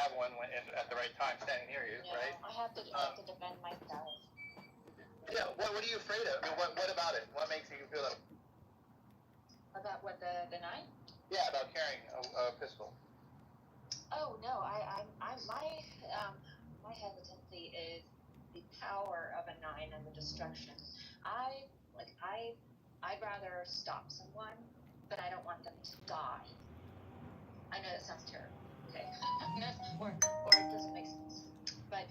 have one at the right time standing near you, right? I have to defend myself. Yeah, what are you afraid of? I mean, what about it? What makes you feel like... About what, the knife? Yeah, about carrying a pistol. Oh, no, my hesitancy is the power of a 9 and the destruction. I'd rather stop someone, but I don't want them to die. I know that sounds terrible, okay? or it doesn't make sense. But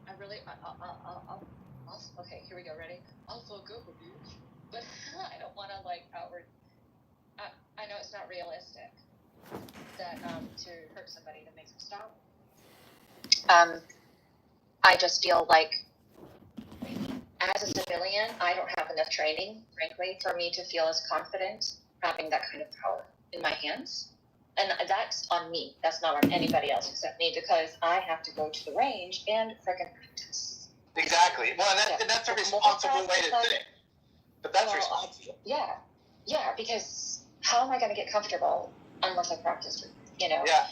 I really, I'll okay, here we go, ready? I'll fuck up a bitch. But I don't want to, outward, I know it's not realistic that, to hurt somebody that makes them stop. I just feel like, as a civilian, I don't have enough training, frankly, for me to feel as confident having that kind of power in my hands. And that's on me. That's not on anybody else except me, because I have to go to the range and frickin' practice. Exactly. Well, that's a responsible way to think. But that's responsible. Yeah, because how am I going to get comfortable unless I practice, Yeah.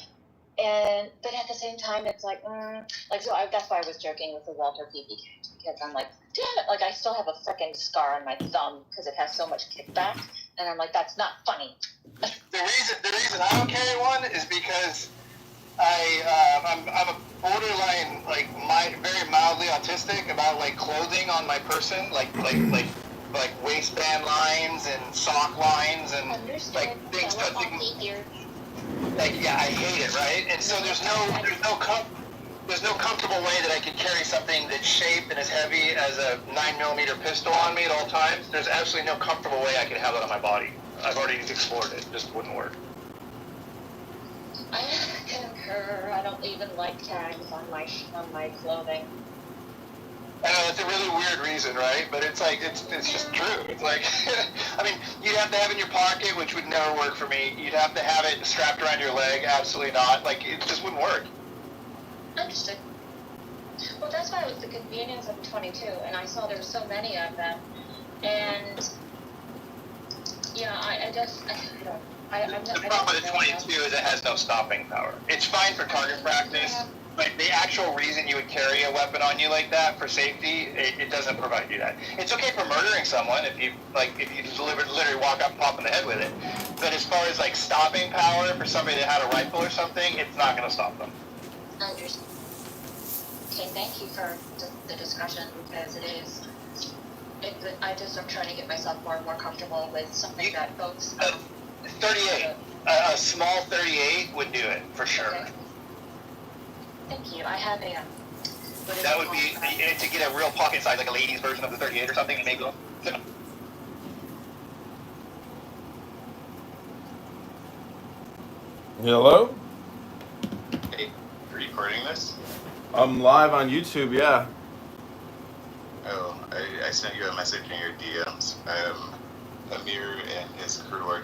But at the same time, it's that's why I was joking with the Walter PB kit, because I'm like, damn it, I still have a freaking scar on my thumb because it has so much kickback, and I'm like, that's not funny. The reason I don't carry one is because I'm a borderline, very mildly autistic about clothing on my person, like waistband lines and sock lines and things touching. I hate it, right? And so there's no comfortable way that I could carry something that's shaped and as heavy as a 9mm pistol on me at all times. There's absolutely no comfortable way I could have it on my body. I've already explored it. It just wouldn't work. I concur. I don't even like tags on my clothing. I know, it's a really weird reason, right? But it's just true. It's I mean, you'd have to have it in your pocket, which would never work for me. You'd have to have it strapped around your leg. Absolutely not. It just wouldn't work. Understood. Well, that's why it was the convenience of the 22, and I saw there were so many of them. And, I just, The problem with the 22 is it has no stopping power. It's fine for target practice. Yeah. But the actual reason you would carry a weapon on you like that for safety, it doesn't provide you that. It's okay for murdering someone if you literally walk up and pop in the head with it. But as far as stopping power for somebody that had a rifle or something, it's not going to stop them. Understood. Okay, thank you for the discussion, because I'm trying to get myself more and more comfortable with something that folks. 38. A small 38 would do it for sure. Okay. Thank you. I have a. That would be to get a real pocket size, like a lady's version of the 38 or something, and maybe. Hello? Hey, are you recording this? I'm live on YouTube, yeah. Oh, I sent you a message in your DMs. Amir and his crew are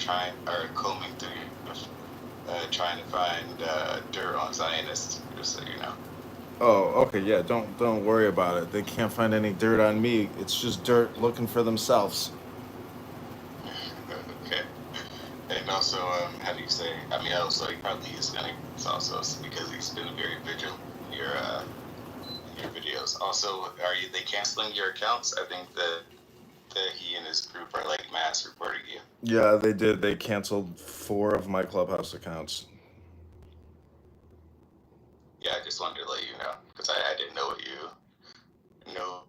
combing through trying to find dirt on Zionists, just so you know. Oh, okay, yeah, don't worry about it. They can't find any dirt on me. It's just dirt looking for themselves. Okay. And also, how do you say? I mean, also, he probably is going to also because he's been very vigilant in your videos. Also, they canceling your accounts? I think that he and his group are mass reporting you. Yeah, they did. They canceled 4 of my Clubhouse accounts. Yeah, I just wanted to let you know, because I didn't know what you know.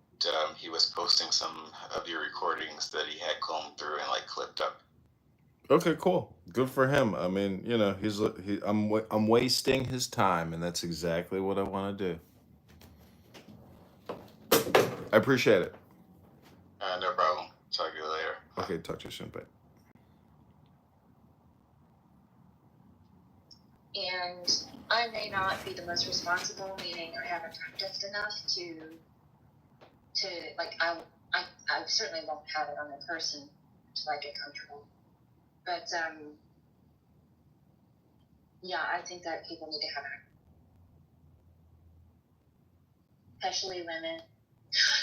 He was posting some of your recordings that he had combed through and clipped up. Okay, cool. Good for him. I mean, I'm wasting his time, and that's exactly what I want to do. I appreciate it. No problem. Talk to you later. Okay, talk to you soon, babe. And I may not be the most responsible, meaning I haven't practiced enough to I certainly won't have it on a person until I get comfortable. But I think that people need to have it, especially women.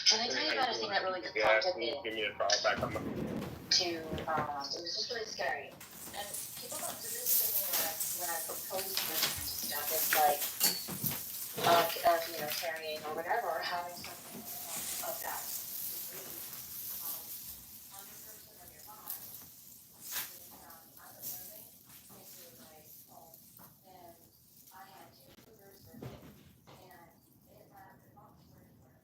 Can I tell you about a thing that really confronted me? Give me a call back on the... It was just really scary. And people don't do this to me when I propose this stuff. It's carrying or whatever, or having something of that degree on your person or your mind is unnerving. Makes you like, oh, and I had 2 cougars with me, and it lasted long story short.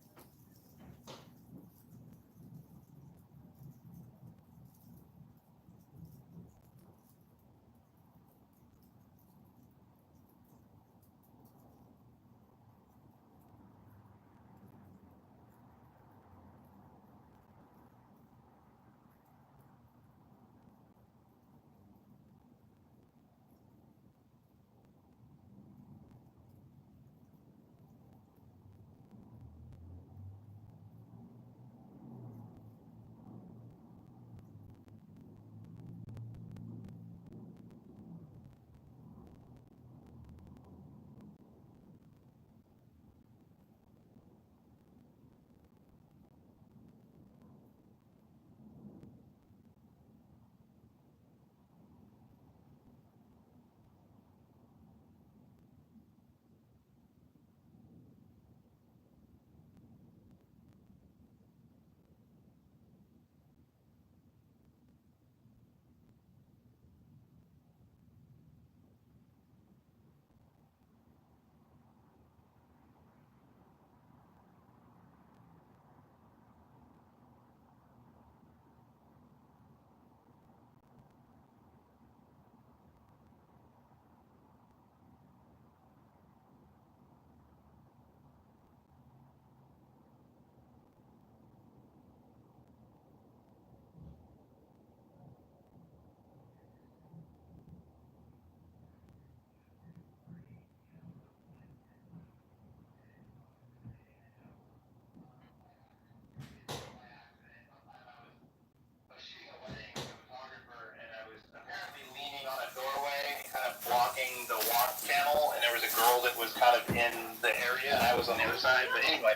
Blocking the walk channel, and there was a girl that was kind of in the area, and I was on the other side. But anyway,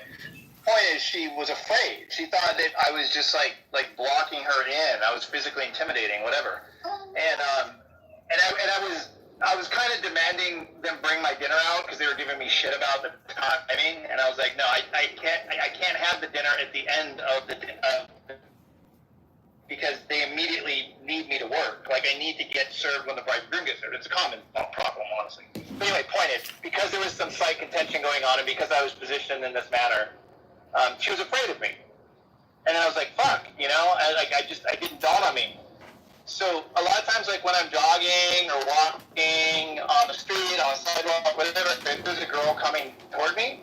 point is, she was afraid. She thought that I was just like blocking her in. I was physically intimidating, whatever. And I was kind of demanding them bring my dinner out because they were giving me shit about the timing, and I was like, no, I can't have the dinner at the end of the because they immediately need me to work. Like, I need to get served when the bridegroom gets served. It's a common problem, honestly. But anyway, point is, because there was some slight contention going on, and because I was positioned in this manner, she was afraid of me. And I was like, fuck, you know? I didn't dawn on me. So a lot of times, like when I'm jogging or walking on the street, on a sidewalk, whatever, if there's a girl coming toward me,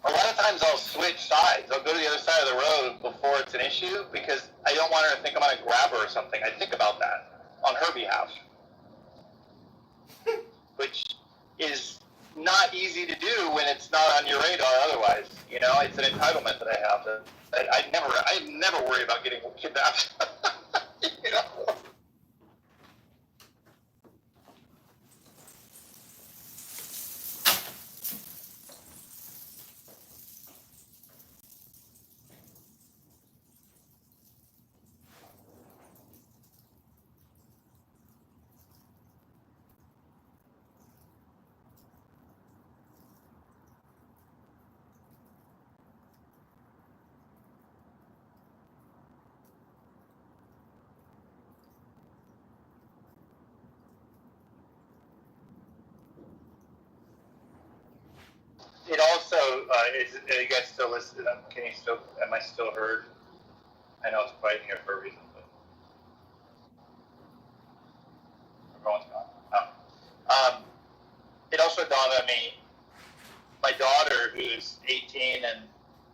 a lot of times I'll switch sides. I'll go to the other side of the road before it's an issue because I don't want her to think I'm going to grab her or something. I think about that on her behalf, which is not easy to do when it's not on your radar otherwise. You know, it's an entitlement that I have. I never worry about getting kidnapped. You know? It also are you guys still listening? Am I still heard? I know it's quiet here for a reason, but everyone's gone. It also dawned on me, my daughter, who's 18 and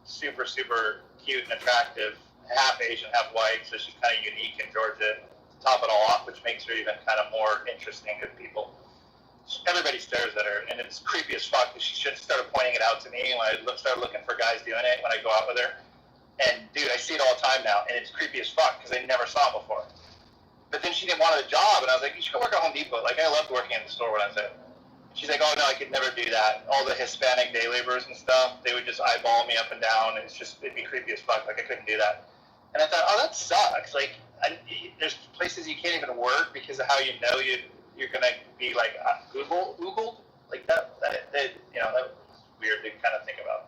super, super cute and attractive, half Asian, half white, so she's kind of unique in Georgia, to top it all off, which makes her even kind of more interesting to people. Everybody stares at her, and it's creepy as fuck because she started pointing it out to me when I started looking for guys doing it when I go out with her. And dude, I see it all the time now, and it's creepy as fuck because I never saw it before. But then she didn't want a job, and I was like, you should go work at Home Depot. Like, I loved working in the store when I was there. She's like, oh no, I could never do that. All the Hispanic day laborers and stuff, they would just eyeball me up and down, and it'd be creepy as fuck. Like, I couldn't do that. And I thought, oh, that sucks. Like, there's places you can't even work because of how you know you're gonna be like Googled like that. You know, that weird to kind of think about.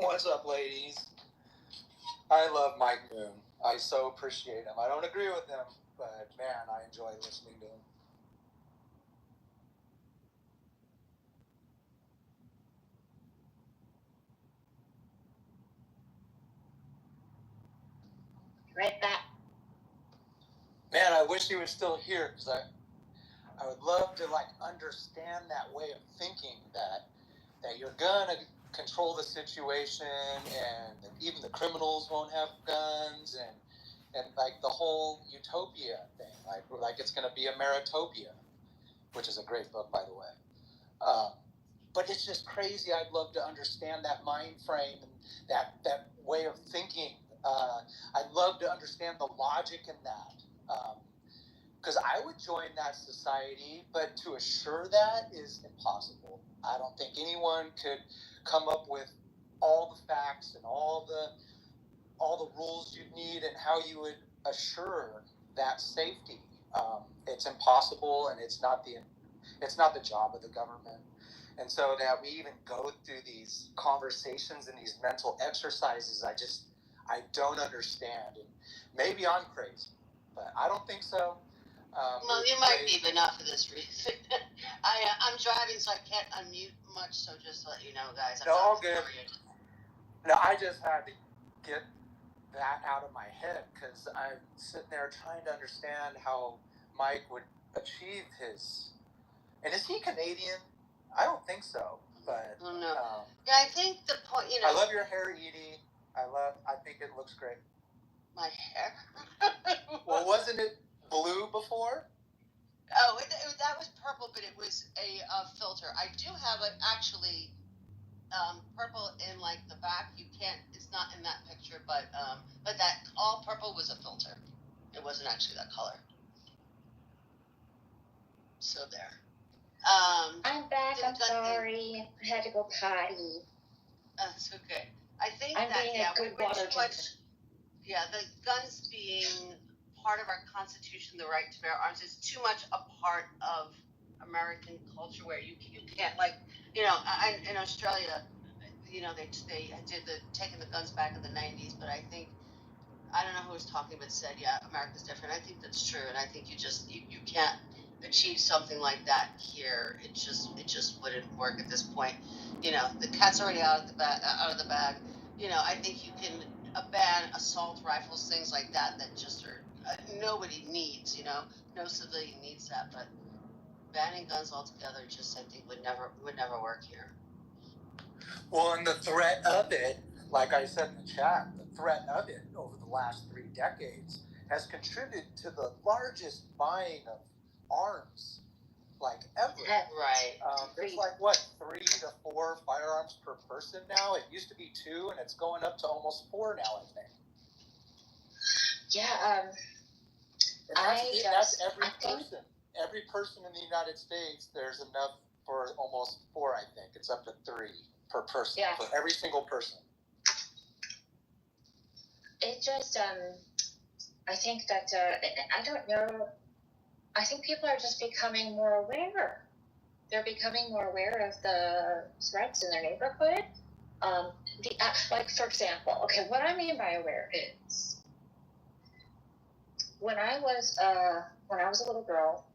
What's up, ladies? I love Mike Moon. I so appreciate him. I don't agree with him, but man, I enjoy listening to him. Right back. Man, I wish he was still here because I would love to like understand that way of thinking that you're gonna control the situation and that even the criminals won't have guns and like the whole utopia thing, like it's gonna be a meritopia, which is a great book, by the way. But it's just crazy. I'd love to understand that mind frame and that way of thinking. I'd love to understand the logic in that. Because I would join that society, but to assure that is impossible. I don't think anyone could come up with all the facts and all the rules you'd need and how you would assure that safety. It's impossible, and it's not the job of the government. And so that we even go through these conversations and these mental exercises, I don't understand. And maybe I'm crazy, but I don't think so. Well, you might be, but not for this reason. I'm driving, so I can't unmute much. So just to let you know, guys. No, all good. No, I just had to get that out of my head because I'm sitting there trying to understand how Mike would achieve his. And is he Canadian? I don't think so, but oh, no. Yeah, I think the point. I love your hair, Edie. I think it looks great. My hair. Well, wasn't it blue before? Oh, that was purple, but it was a filter. I do have it actually purple in like the back. You can't. It's not in that picture, but that all purple was a filter. It wasn't actually that color. So there. I'm back. I'm sorry. I had to go potty. It's okay. I think I'm being a good water drinker. Yeah, the guns being part of our Constitution, the right to bear arms, is too much a part of American culture where you can't, like, in Australia, they did taking the guns back in the 90s, but I think, I don't know who was talking, but said, yeah, America's different. I think that's true, and I think you can't achieve something like that here. It just wouldn't work at this point. The cat's already out of the bag. I think you can ban assault rifles, things like that just are nobody needs. No civilian needs that, but banning guns altogether I think would never work here. Well, and the threat of it, like I said in the chat, the threat of it over the last 3 decades has contributed to the largest buying of arms, like ever. Right. There's like, what, 3 to 4 firearms per person now? It used to be 2, and it's going up to almost 4 now, I think. Yeah, that's every person. Every person in the United States, there's enough for almost 4, I think. It's up to 3. per person, Yeah. for every single person. It just, I think that, I don't know, I think people are just becoming more aware. They're becoming more aware of the threats in their neighborhood. Like, for example, okay, what I mean by aware is, when I was a little girl,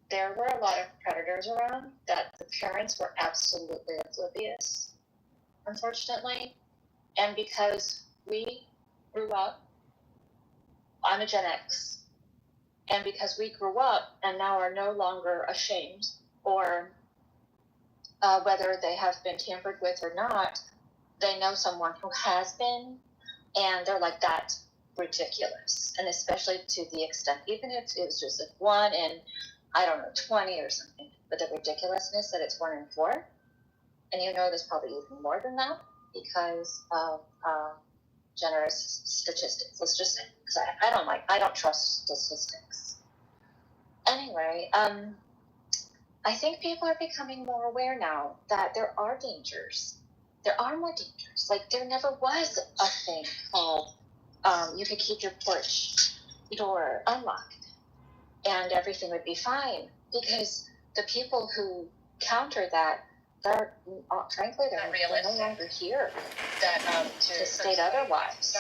there were a lot of predators around that the parents were absolutely oblivious, unfortunately. And because we grew up, I'm a Gen X, and because we grew up and now are no longer ashamed, or whether they have been tampered with or not, they know someone who has been, and they're like, that's ridiculous. And especially to the extent, even if it was just like 1 in, I don't know, 20 or something, but the ridiculousness that it's 1 in 4. And you know there's probably even more than that because of generous statistics. Let's just say, because I don't trust statistics. Anyway, I think people are becoming more aware now that there are dangers. There are more dangers. Like, there never was a thing called you could keep your porch door unlocked and everything would be fine, because the people who counter that, they're frankly they're no longer here to state otherwise,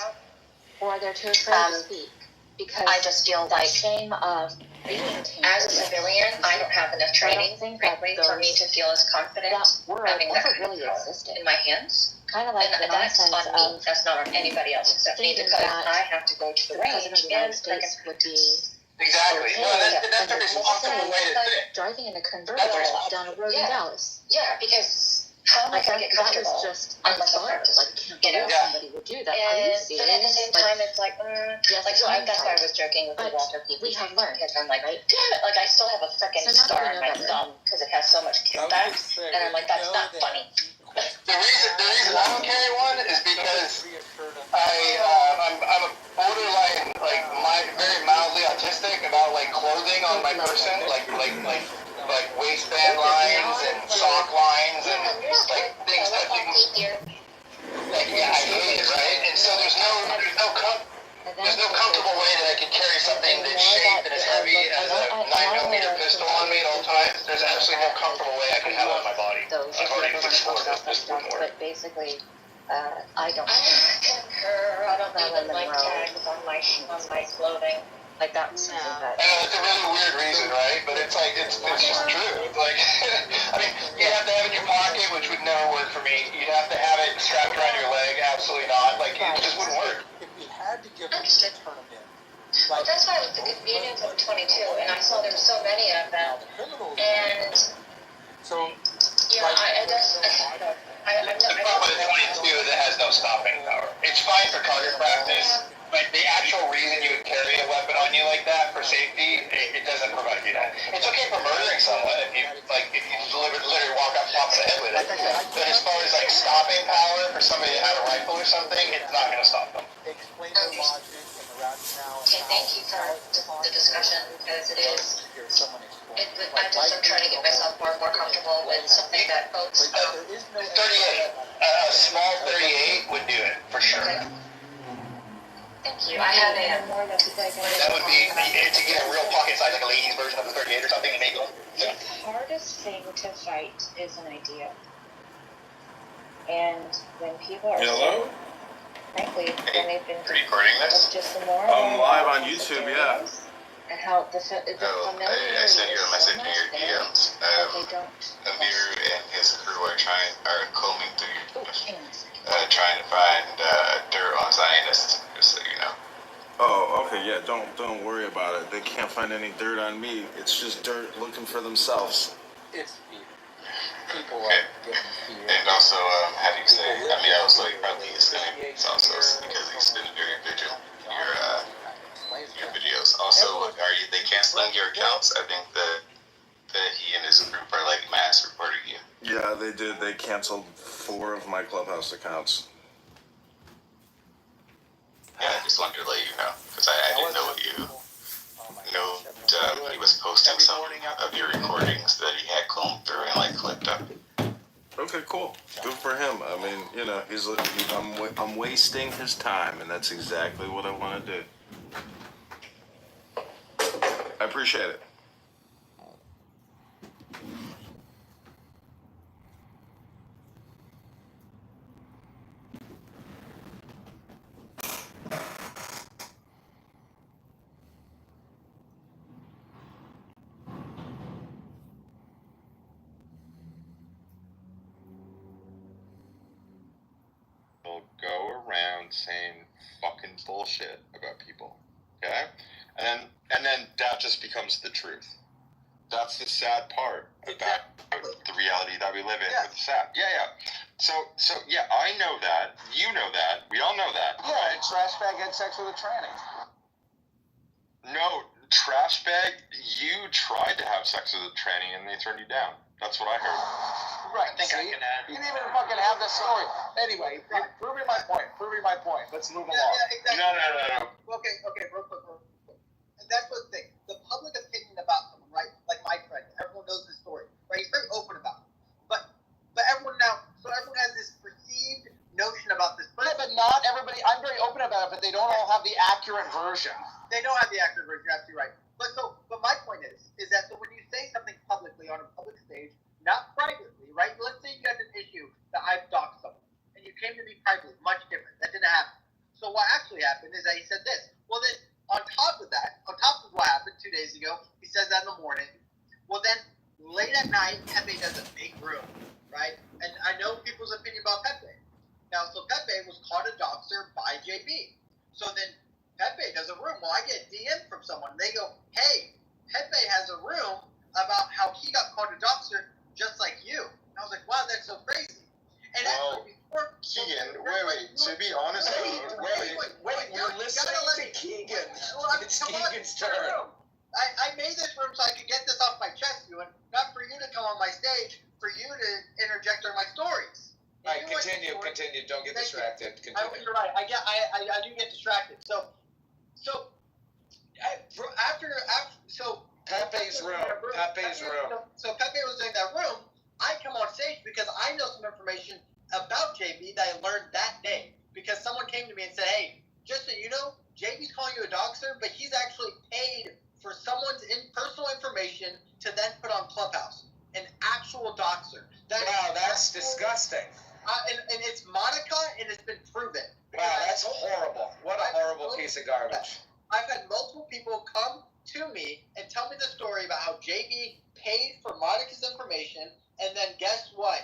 or they're too afraid to speak because I just feel like shame of being tainted. As a civilian, I don't have enough training, frankly, for me to feel as confident having that really existed in my hands. Kind of like the nonsense on me. That's not on anybody else except me, because I have to go to the range and would be. Exactly. Okay, No, that's a responsible way to think. Driving in a convertible down a road in Dallas. Yeah, because how am I going to get comfortable? That was just unthought. Like, you know, somebody would do that. Are you serious? But at the same time, it's like, so that's why I was joking with the Walter people. We have learned. Because I'm like, damn it, like, I still have a freaking scar on my thumb because it has so much kickback. And I'm like, that's not funny. The reason I don't carry one is because I'm a borderline, like, very mildly autistic about, like, clothing on my person, like waistband lines and sock lines and like things touching. Like, yeah, I hate it, right? And so there's no comfortable way that I can carry something that's shaped and as heavy as a 9mm pistol on me at all times. There's absolutely no comfortable way I can have it on my body. I've already explored this before. But basically, I don't concur. I don't even like tags on my clothing. Like, that was something that. I know, it's a really weird reason, right? But it's like, it's just true. It's like, I mean, you'd have to have it in your pocket, which would never work for me. You'd have to have it strapped around your leg, absolutely not. Like, it just wouldn't work. If we had to give them a tournament, Well, that's why with the convenience of 22, and I saw there were so many of them, and so, yeah, I just, I'm not. The problem with the 22 is it has no stopping power. It's fine for target practice, but the actual reason you would carry a weapon on you like that for safety, it doesn't provide you that. It's okay for murdering someone if you literally walk up top of the head with it. But as far as like stopping power for somebody that had a rifle or something, it's not going to stop them. explain the logic and the rationale. Okay, thank you for the discussion, because it is. I just am trying to get myself more and more comfortable with something that folks. 38. A small 38 would do it for sure. Okay. Thank you. I have a. That would be to get a real pocket size, like a lady's version of the 38 or something, and make it. The hardest thing to fight is an idea. And when people are. Hello? Frankly, when they've been. Recording this? Just the more. I'm live on YouTube, yeah. And how the I sent you a message in your DMs. they don't. Amir and his crew are combing through, trying to find dirt on Zionists, just so you know. Oh, okay, yeah, don't worry about it. They can't find any dirt on me. It's just dirt looking for themselves. It's fear. People are getting fear. And also, how do you say? I mean, I was like, probably he's gonna be also because he's been very vigilant. Your videos. Also, they canceling your accounts? I think that he and his group are like mass reporting you. Yeah, they did. They canceled 4 of my Clubhouse accounts. Yeah, I just wanted to let you know, because I didn't know you know. He was posting some of your recordings that he had combed through and like clipped up. Okay, cool. Good for him. I mean, you know, I'm wasting his time, and that's exactly what I want to do. I appreciate it. Will go around saying fucking bullshit about people, okay? And then that just becomes the truth. That's the sad part about the reality that we live in with the sad. Yeah. So yeah, I know that. You know that. We all know that. Yeah, right? Trash bag had sex with a tranny. No, trash bag, you tried to have sex with a tranny and they turned you down. That's what I heard. Right. I think I can add. You didn't even fucking have the story. Anyway, proving my point. Let's move along. Yeah, exactly. No. Okay, real quick. And that's what the thing. The public opinion about someone, right? Like my friend, everyone knows his story, right? He's very open about it. But everyone has this perceived notion about this person. Yeah, but not everybody. I'm very open about it, but they don't all have the accurate version. They don't have the accurate version. You're absolutely right. But my point is that when you say something publicly on a public stage, not privately, right? Let's say you had an issue that I've doxed someone, and you came to me privately, much different. That didn't happen. So what actually happened is that he said this. Well, then on top of what happened 2 days ago, he says that in the morning. Well, then late at night, Pepe does a big room, right? And I know people's opinion about Pepe. Now, so Pepe was caught a doxer by JB. So then Pepe does a room. Well, I get a DM from someone. They go, hey, Pepe has a room about how he got caught a doxer just like you. And I was like, wow, that's so crazy. And Keegan, wait. To be honest, Wait. You're listening to Keegan. It's Keegan's turn. I made this room so I could get this off my chest, Ewan. Not for you to come on my stage, for you to interject on my stories. All right, continue. Don't get distracted. Continue. You're right. I do get distracted. So Pepe's room. So Pepe was in that room. I come on stage because I know some information about JB that I learned that day. Because someone came to me and said, hey, just so you know, JB's calling you a doxer, but he's actually paid for someone's personal information to then put on Clubhouse. An actual doxer. That's disgusting. And it's Monica, and it's been proven. Wow, that's horrible. What a horrible piece of garbage. I've had multiple people come to me and tell me the story about how JB paid for Monica's information, and then guess what?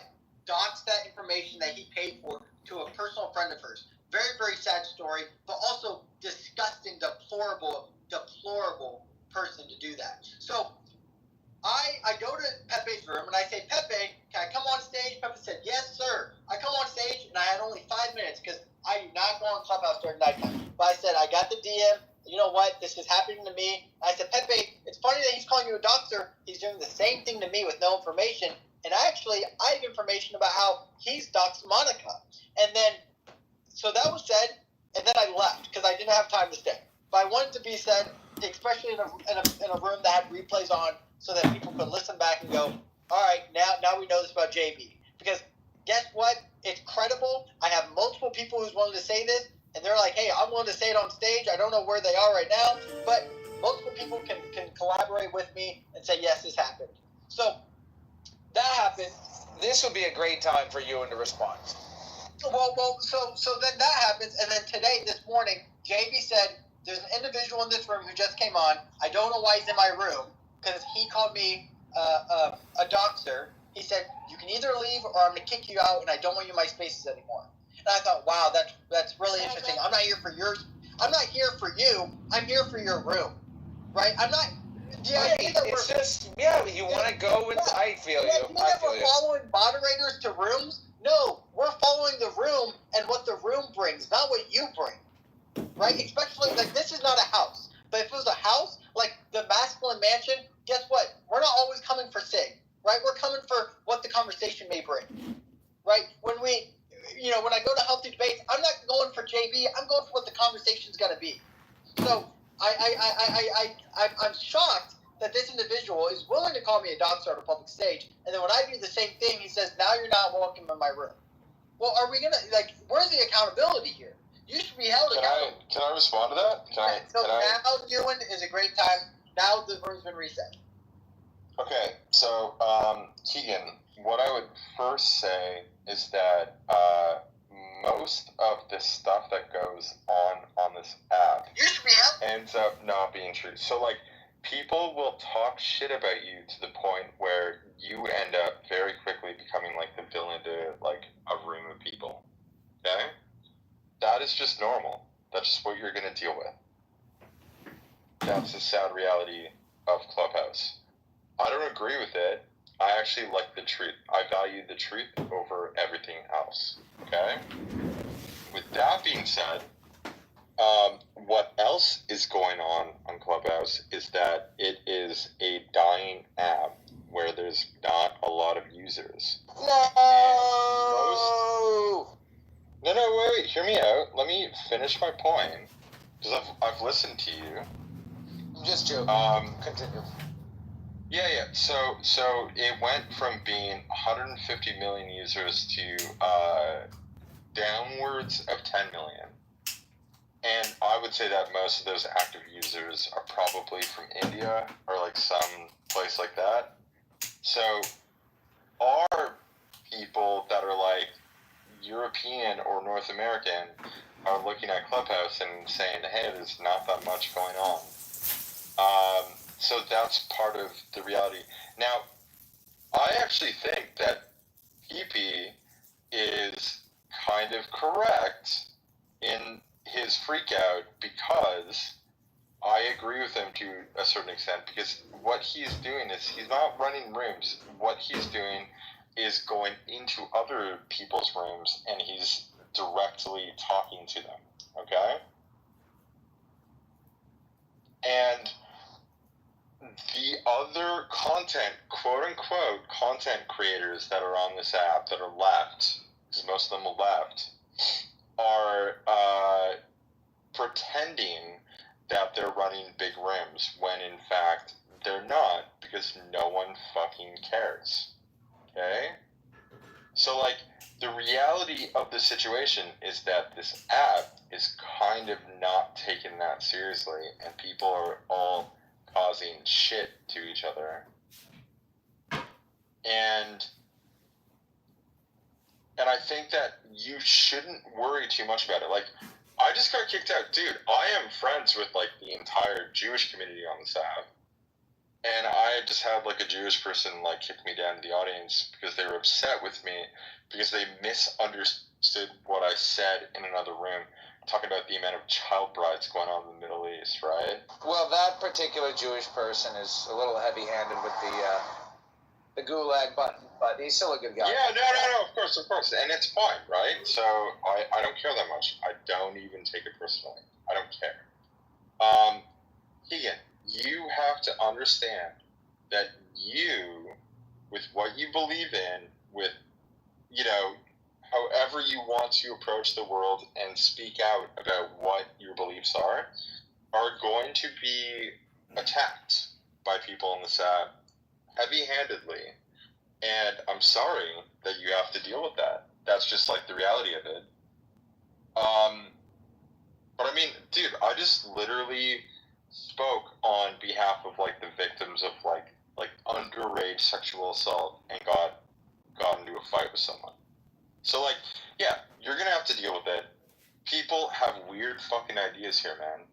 Doxed that information that he paid for to a personal friend of hers. Very, very sad story, but also disgusting, deplorable person to do that. So I go to Pepe's room and I say, Pepe, can I come on stage? Pepe said, yes, sir. I come on stage and I had only 5 minutes because I do not go on Clubhouse during nighttime. But I said, I got the DM. You know what? This is happening to me. I said, Pepe, it's funny that he's calling you a doxer. He's doing the same thing to me with no information. And actually, I have information about how he's doxed Monica. And then, so that was said, and then I left because I didn't have time to stay. But I wanted to be said, especially in a room that had replays on, so that people could listen back and go, all right, now we know this about JB. Because guess what? It's credible. I have multiple people who's willing to say this, and they're like, hey, I'm willing to say it on stage. I don't know where they are right now, but multiple people can collaborate with me and say, yes, this happened. So that happened. This would be a great time for you to respond. Well, so then that happens, and then today, this morning, JB said, there's an individual in this room who just came on. I don't know why he's in my room, because he called me a doxer. He said, you can either leave or I'm going to kick you out, and I don't want you in my spaces anymore. And I thought, wow, that's really interesting. I'm not here for yours. I'm not here for you. I'm here for your room, right? I'm not. It's just, you want to go with. I feel you. We're following moderators to rooms. No, we're following the room and what the room brings, not what you bring, right? Especially like this is not a house, but if it was a house like the masculine mansion, guess what? We're not always coming for sig, right? We're coming for what the conversation may bring, right? When I go to healthy debates, I'm not going for JB. I'm going for what the conversation's going to be. So I'm shocked that this individual is willing to call me a dog star on a public stage, and then when I do the same thing, he says, now you're not welcome in my room. Well, are we going to, like, where's the accountability here? You should be held accountable. Can I respond to that? Now, Ewan, is a great time. Now the room's been reset. Okay, so, Keegan, what I would first say is that most of the stuff that goes on this app ends up not being true. So, like, people will talk shit about you to the point where you end up very quickly becoming, like, the villain to, like, a room of people. Okay? That is just normal. That's just what you're going to deal with. That's the sad reality of Clubhouse. I don't agree with it. I actually like the truth. I value the truth over everything else. Okay? With that being said, what else is going on Clubhouse is that it is a dying app where there's not a lot of users. No, wait, hear me out. Let me finish my point. Because I've listened to you. I'm just joking. Continue. Yeah. So it went from being 150 million users to downwards of 10 million. And I would say that most of those active users are probably from India or like some place like that. So our people that are like European or North American are looking at Clubhouse and saying, hey, there's not that much going on. So that's part of the reality. Now, I actually think that PP is kind of correct in his freak out because I agree with him to a certain extent, because what he's doing is he's not running rooms. What he's doing is going into other people's rooms and he's directly talking to them, okay? And the other content, quote-unquote, content creators that are on this app that are left, because most of them are left, are pretending that they're running big rooms when in fact they're not, because no one fucking cares. Okay? So, like, the reality of the situation is that this app is kind of not taken that seriously, and people are all causing shit to each other. And I think that you shouldn't worry too much about it. Like, I just got kicked out. Dude, I am friends with, like, the entire Jewish community on this app. And I just had, like, a Jewish person, like, kick me down to the audience because they were upset with me because they misunderstood what I said in another room, talking about the amount of child brides going on in the Middle East, right? Well, that particular Jewish person is a little heavy-handed with the gulag button, but he's still a good guy. Yeah, no, of course, and it's fine, right? So I don't care that much. I don't even take it personally. I don't care. Keegan, you have to understand that you, with what you believe in, with, you know, however you want to approach the world and speak out about what your beliefs are going to be attacked by people on this app heavy-handedly. And I'm sorry that you have to deal with that. That's just, like, the reality of it. But I mean, dude, I just literally spoke on behalf of, like, the victims of, like underage sexual assault and got into a fight with someone. So, like, yeah, you're gonna have to deal with it. People have weird fucking ideas here, man.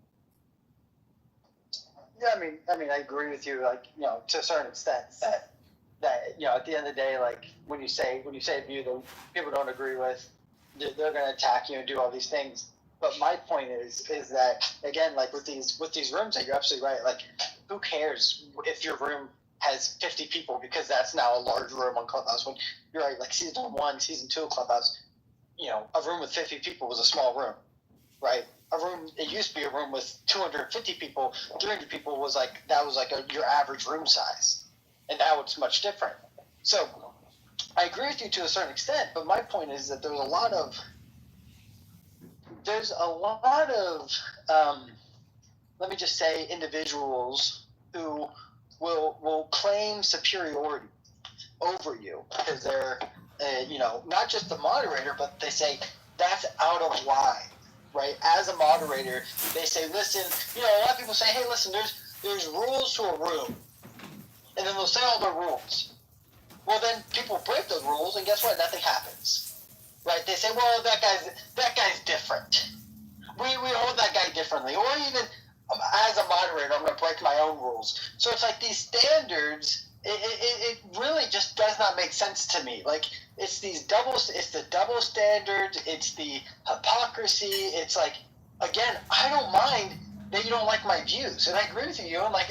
Yeah, I mean, I agree with you, like, you know, to a certain extent that you know, at the end of the day, like, when you say a view that people don't agree with, they're going to attack you and do all these things. But my point is that, again, like with these rooms, like, you're absolutely right. Like, who cares if your room has 50 people, because that's now a large room on Clubhouse. When you're right, like season 1, season 2 of Clubhouse, you know, a room with 50 people was a small room, right? It used to be a room with 250 people, 300 people was like, that was like your average room size. And now it's much different. So I agree with you to a certain extent, but my point is that there's a lot of let me just say, individuals who will claim superiority over you because they're, not just the moderator, but they say that's out of line, right? As a moderator, they say, listen, a lot of people say, hey, listen, there's rules to a room, and then they'll say all the rules. Well, then people break those rules, and guess what? Nothing happens, right? They say, well, that guy's different. We hold that guy differently, or even as a moderator, I'm going to break my own rules. So it's like these standards. It really just does not make sense to me. Like it's the double standards. It's the hypocrisy. It's like, again, I don't mind that you don't like my views, and I agree with you. And like,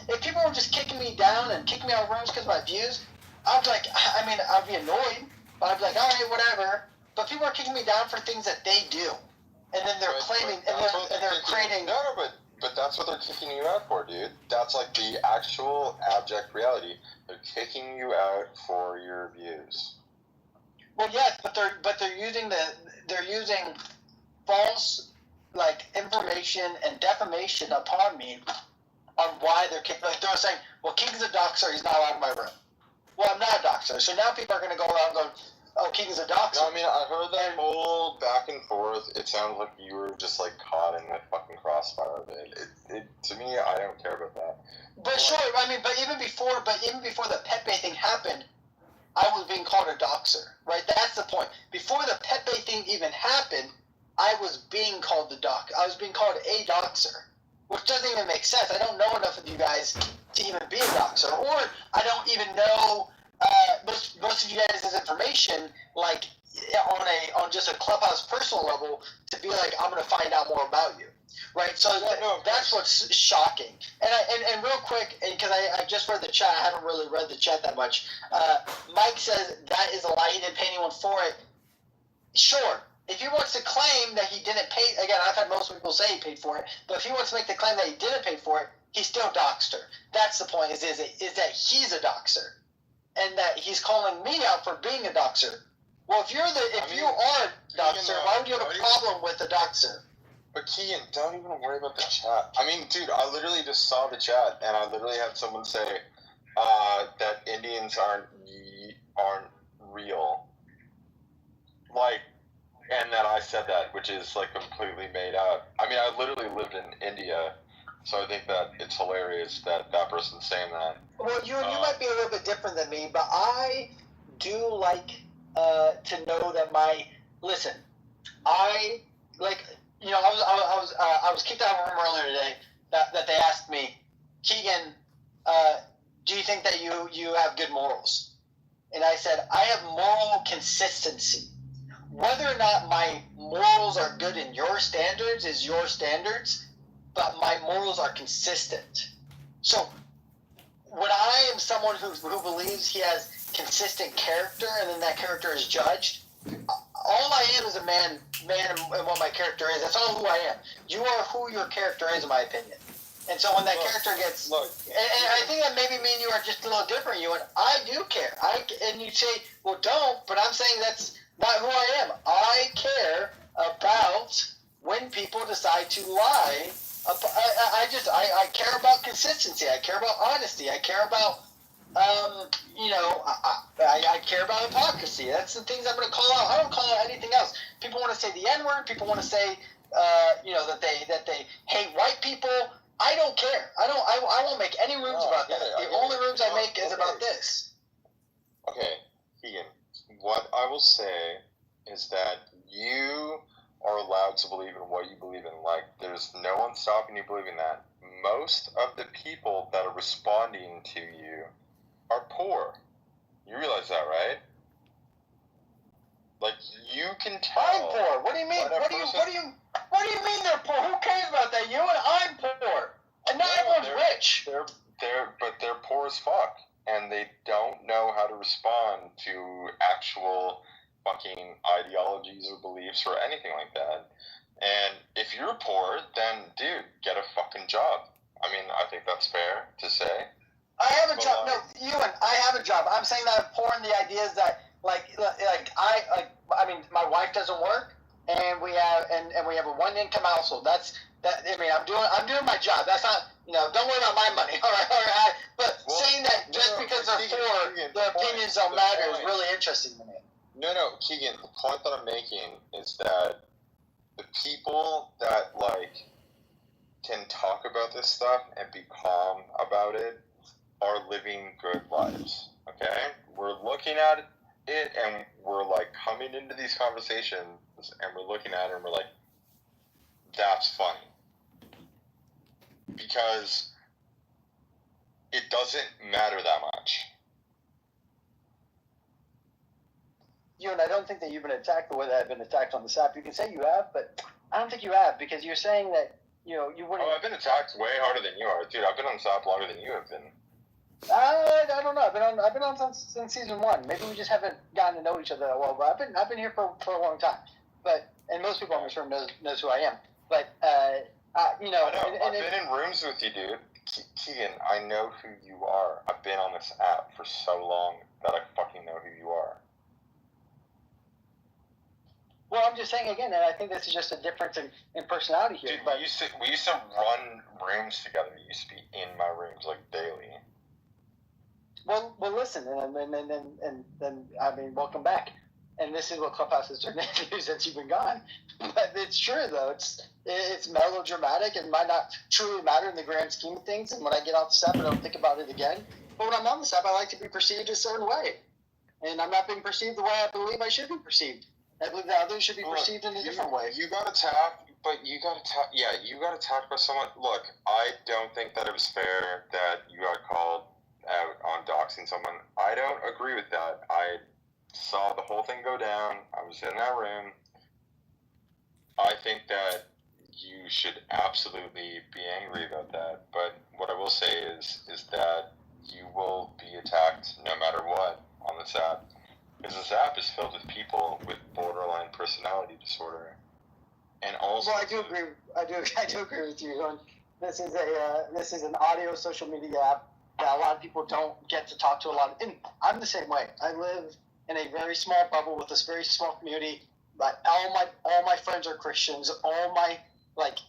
if people were just kicking me down and kicking me out of rooms because of my views, I'd be like, I'd be annoyed, but I'd be like, all right, whatever. But people are kicking me down for things that they do, and then they're claiming, and they're creating. No, but that's what they're kicking you out for, dude. That's like the actual abject reality. They're kicking you out for your views. Well, yes, but they're using false information and defamation upon me on why they're kicking. Like they're saying, well, King's a doxer, he's not allowed in my room. Well, I'm not a doxer, so now people are going to go around going, oh, King's a doxer. No, I mean, I heard that whole back and forth. It sounds like you were just like caught in the fucking crossfire of it. It to me, I don't care about that. But sure, but even before the Pepe thing happened, I was being called a doxer, right? That's the point. Before the Pepe thing even happened, I was being called I was being called a doxer, which doesn't even make sense. I don't know enough of you guys to even be a doxer, or I don't even know most of you guys' information, like on just a Clubhouse personal level, to be like, I'm going to find out more about you, right? So that's what's shocking. And real quick, because I just read the chat, I haven't really read the chat that much. Mike says that is a lie. He didn't pay anyone for it. Sure. If he wants to claim that he didn't pay, again, I've had most people say he paid for it, but if he wants to make the claim that he didn't pay for it, he's still doxed her. That's the point, is that he's a doxer, and that he's calling me out for being a doxer. Well, if you are a doxer, why would you have a problem with a doxer? But Keegan, don't even worry about the chat. I mean, dude, I literally just saw the chat, and I literally had someone say that Indians aren't real. Like, and then I said that, which is like completely made up. I mean, I literally lived in India, so I think that it's hilarious that that person's saying that. Well, you might be a little bit different than me, but I do like to know that listen. I was kicked out of a room earlier today that they asked me, Keegan, do you think that you have good morals? And I said, I have moral consistency. Whether or not my morals are good in your standards is your standards, but my morals are consistent. So when I am someone who believes he has consistent character, and then that character is judged, all I am is a man and what my character is. That's all who I am. You are who your character is, in my opinion. And so when that character gets... and I think that maybe me and you are just a little different, you, and I do care. And you say, well, don't, but I'm saying that's not who I am. I care about when people decide to lie. I care about consistency. I care about honesty. I care about, I care about hypocrisy. That's the things I'm going to call out. I don't call out anything else. People want to say the N-word. People want to say, that they hate white people. I don't care. I won't make any rooms about that. The only rooms I make is about this. Okay, Keegan, what I will say is that you are allowed to believe in what you believe in. Like, there's no one stopping you believing that. Most of the people that are responding to you are poor. You realize that, right? Like, you can tell. I'm poor. What do you mean? What do you mean they're poor? Who cares about that? You and I'm poor, and not everyone's rich. But they're poor as fuck, and they don't know how to respond to actual fucking ideologies or beliefs or anything like that. And if you're poor, then dude, get a fucking job. I mean, I think that's fair to say. I have a job. No, Ewan, I have a job. I'm saying that I'm poor in the ideas that I mean, my wife doesn't work, and we have a one income household. I mean, I'm doing my job. That's not don't worry about my money. All right. But saying that just because they're for, their opinions don't matter is really interesting to me. No, Keegan, the point that I'm making is that the people that, like, can talk about this stuff and be calm about it are living good lives, okay? We're looking at it and we're, like, coming into these conversations and we're looking at it and we're like, that's funny. Because it doesn't matter that much. And I don't think that you've been attacked the way that I've been attacked on this app. You can say you have, but I don't think you have, because you're saying that, you wouldn't... Oh, I've been attacked way harder than you are. Dude, I've been on this app longer than you have been. I don't know. I've been on since season 1. Maybe we just haven't gotten to know each other that well, but I've been here for a long time. And most people on this room knows who I am. But, I know. I've been in rooms with you, dude. Keegan, I know who you are. I've been on this app for so long that I fucking know who you are. Well, I'm just saying again, and I think this is just a difference in personality here. Dude, but we used to run rooms together. You used to be in my rooms, like, daily. Well, listen, and I mean, welcome back. And this is what Clubhouse has turned into since you've been gone. But it's true, though. It's melodramatic and might not truly matter in the grand scheme of things. And when I get off this app, I don't think about it again. But when I'm on this app, I like to be perceived a certain way. And I'm not being perceived the way I believe I should be perceived. I believe that others should be perceived in a different way. You got attacked, but you got attacked by someone. Look, I don't think that it was fair that you got called out on doxing someone. I don't agree with that. I saw the whole thing go down. I was in that room. I think that you should absolutely be angry about that. But what I will say is that you will be attacked no matter what on this app. Because this app is filled with people with borderline personality disorder, and also. Well, I do agree with you. This is an audio social media app that a lot of people don't get to talk to a lot. And I'm the same way. I live in a very small bubble with this very small community. Like all my friends are Christians.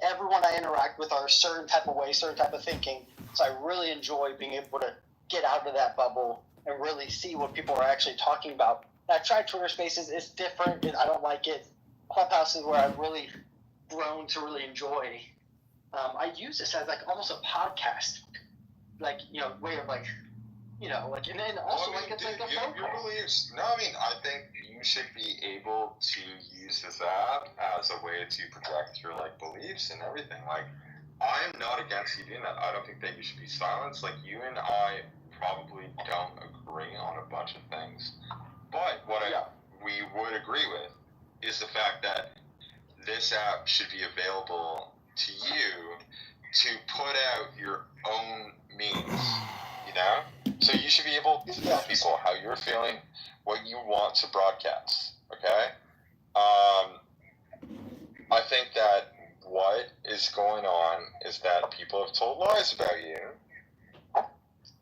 Everyone I interact with are a certain type of way, certain type of thinking. So I really enjoy being able to get out of that bubble and really see what people are actually talking about. And I've tried Twitter Spaces. It's different, and I don't like it. Clubhouse is where I've really grown to really enjoy. I use this as almost a podcast, way of and then also it's like a phone call. I think you should be able to use this app as a way to project your beliefs and everything. I am not against you doing that. I don't think that you should be silenced. You and I probably don't agree on a bunch of things, but what we would agree with is the fact that this app should be available to you to put out your own means, So you should be able to tell people how you're feeling, what you want to broadcast, okay? I think that what is going on is that people have told lies about you.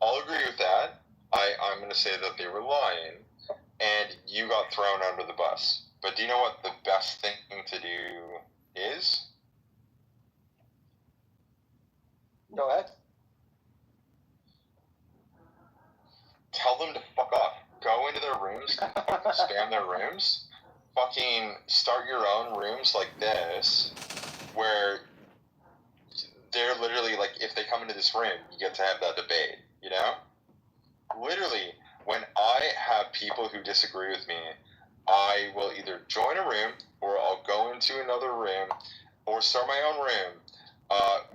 I'll agree with that. I'm going to say that they were lying, and you got thrown under the bus. But do you know what the best thing to do is? Go ahead. Tell them to fuck off. Go into their rooms and fucking spam their rooms. Fucking start your own rooms like this, where they're literally if they come into this room, you get to have that debate, Literally, when I have people who disagree with me, I will either join a room or I'll go into another room or start my own room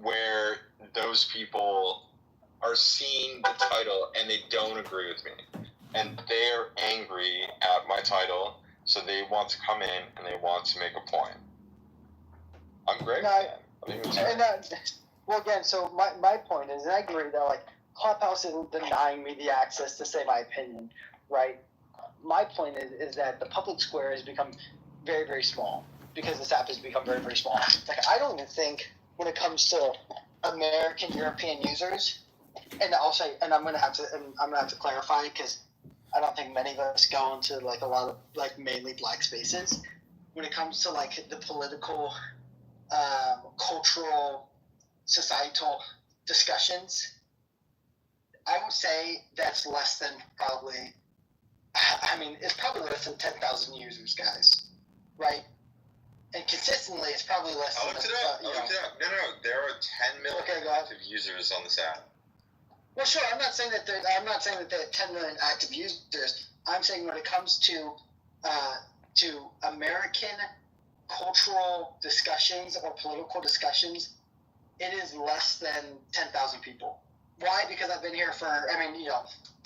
where those people are seeing the title and they don't agree with me. And they're angry at my title, so they want to come in and they want to make a point. I'm great with that. Well, again, so my point is, and I agree that Clubhouse isn't denying me the access to say my opinion, right? My point is that the public square has become very, very small because this app has become very, very small. I don't even think when it comes to American European users, and I'll say, and I'm gonna have to clarify because I don't think many of us go into a lot of mainly black spaces. When it comes to the political, cultural, societal discussions, I would say that's less than probably, I mean, it's probably less than 10,000 users, guys, right? And consistently, it's probably less I than looked it up. No, there are 10 million active users on this app. Well, sure. I'm not saying that they have 10 million active users. I'm saying when it comes to American cultural discussions or political discussions, it is less than 10,000 people. Why? Because I've been here for,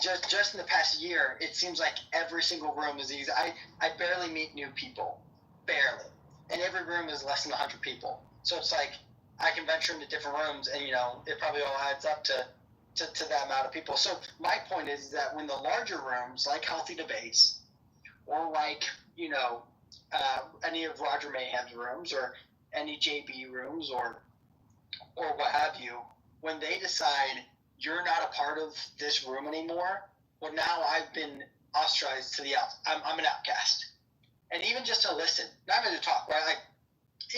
just in the past year, it seems like every single room is easy. I barely meet new people, barely, and every room is less than 100 people. So it's like I can venture into different rooms, and it probably all adds up to that amount of people. So my point is that when the larger rooms, like Healthy Debates, or like any of Roger Mayhem's rooms, or any JB rooms, or what have you, when they decide you're not a part of this room anymore, well, now I've been ostracized to the out. I'm an outcast. And even just to listen, not even to talk, right? Like,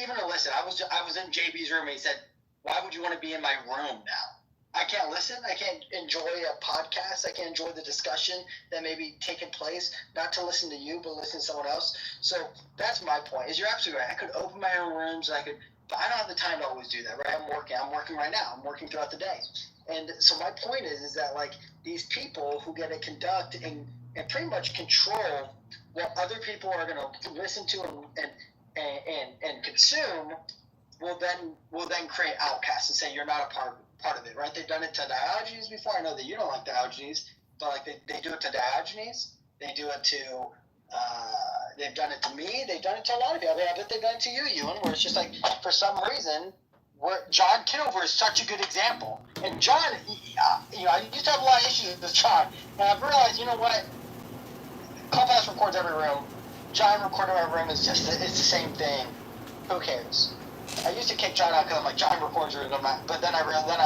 even to listen. I was in JB's room, and he said, "Why would you want to be in my room now?" I can't listen. I can't enjoy a podcast. I can't enjoy the discussion that may be taking place. Not to listen to you, but listen to someone else. So that's my point. Is you're absolutely right. I could open my own rooms. But I don't have the time to always do that, right? I'm working right now. I'm working throughout the day. And so my point is that, like, these people who get to conduct and pretty much control what other people are going to listen to and consume will then create outcasts and say you're not a part of it, right? They've done it to Diogenes before. I know that you don't like Diogenes, but like they do it to Diogenes. They do it to they've done it to me. They've done it to a lot of people. I bet they've done it to you, Ewan, where it's just like, for some reason, John Kitover is such a good example. And John, I used to have a lot of issues with John, and I've realized, you know what? Clubhouse records every room. John recording every room is it's the same thing. Who cares? I used to kick John out because I'm like, John records rooms, but then I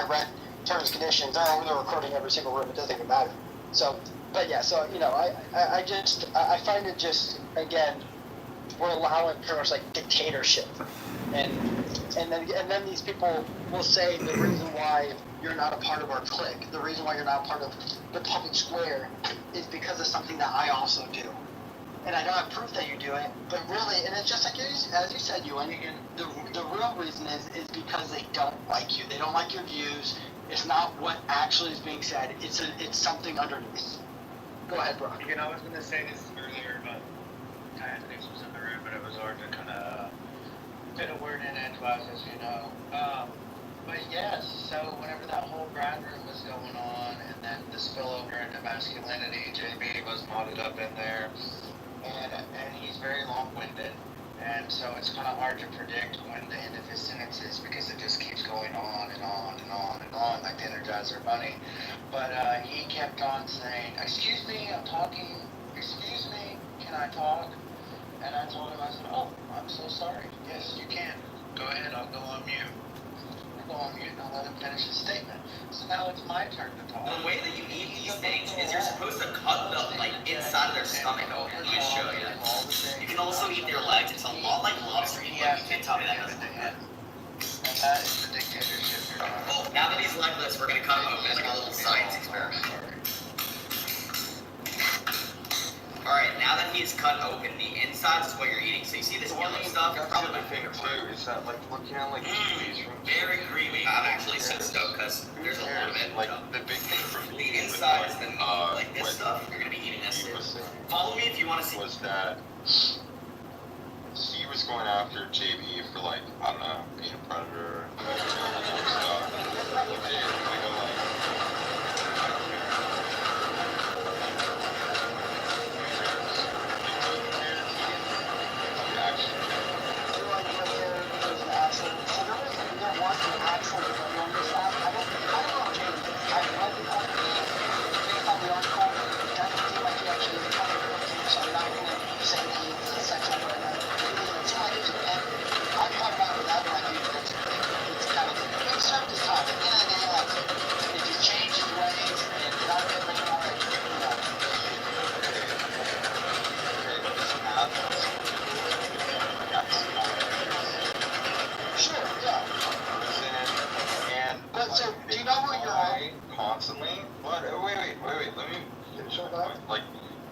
read terms and conditions. They're recording every single room. It doesn't even matter. So, but yeah, so I find it just, again, we're allowing pretty much like dictatorship, and then these people will say the reason why you're not a part of our clique, the reason why you're not a part of the public square, is because of something that I also do. And I don't have proof that you do it, but really, and it's just like, as you said, Ewan, the real reason is because they don't like you. They don't like your views. It's not what actually is being said. It's something underneath. Go ahead, Brock. I was going to say this earlier, but Anthony was in the room, but it was hard to kind of fit a word in edgewise, as you know. But yes, so whenever that whole grad room was going on, and then the spillover into masculinity, JB was modded up in there. And he's very long-winded, and so it's kind of hard to predict when the end of his sentence is, because it just keeps going on and on and on and on, like the Energizer Bunny. But he kept on saying, "Excuse me, I'm talking. Excuse me, can I talk?" And I told him, I said, "Oh, I'm so sorry. Yes, you can. Go ahead, I'll go on mute." Go on mute and I'll let him finish his statement. So now it's my turn to talk. The way that you eat these things is you're supposed to cut the inside of their stomach open. Let me show you. You can also eat their legs. It's a lot like lobster eating, but you can't tell me that doesn't happen. And that is the dictatorship you're talking about. Now that he's legless, we're gonna cut him open. It's like a little science experiment. Alright, now that he's cut open, the insides is what you're eating. So you see this yellow stuff? That's probably my favorite part. Is that like looking at like cheese from very creamy. I'm actually so stoked because there's a lot of it. like the big thing for me. The inside is the meat, like this stuff. You're gonna be eating this. Follow me if you want to see. Was that he was going after JB for like, I don't know, being a predator and stuff.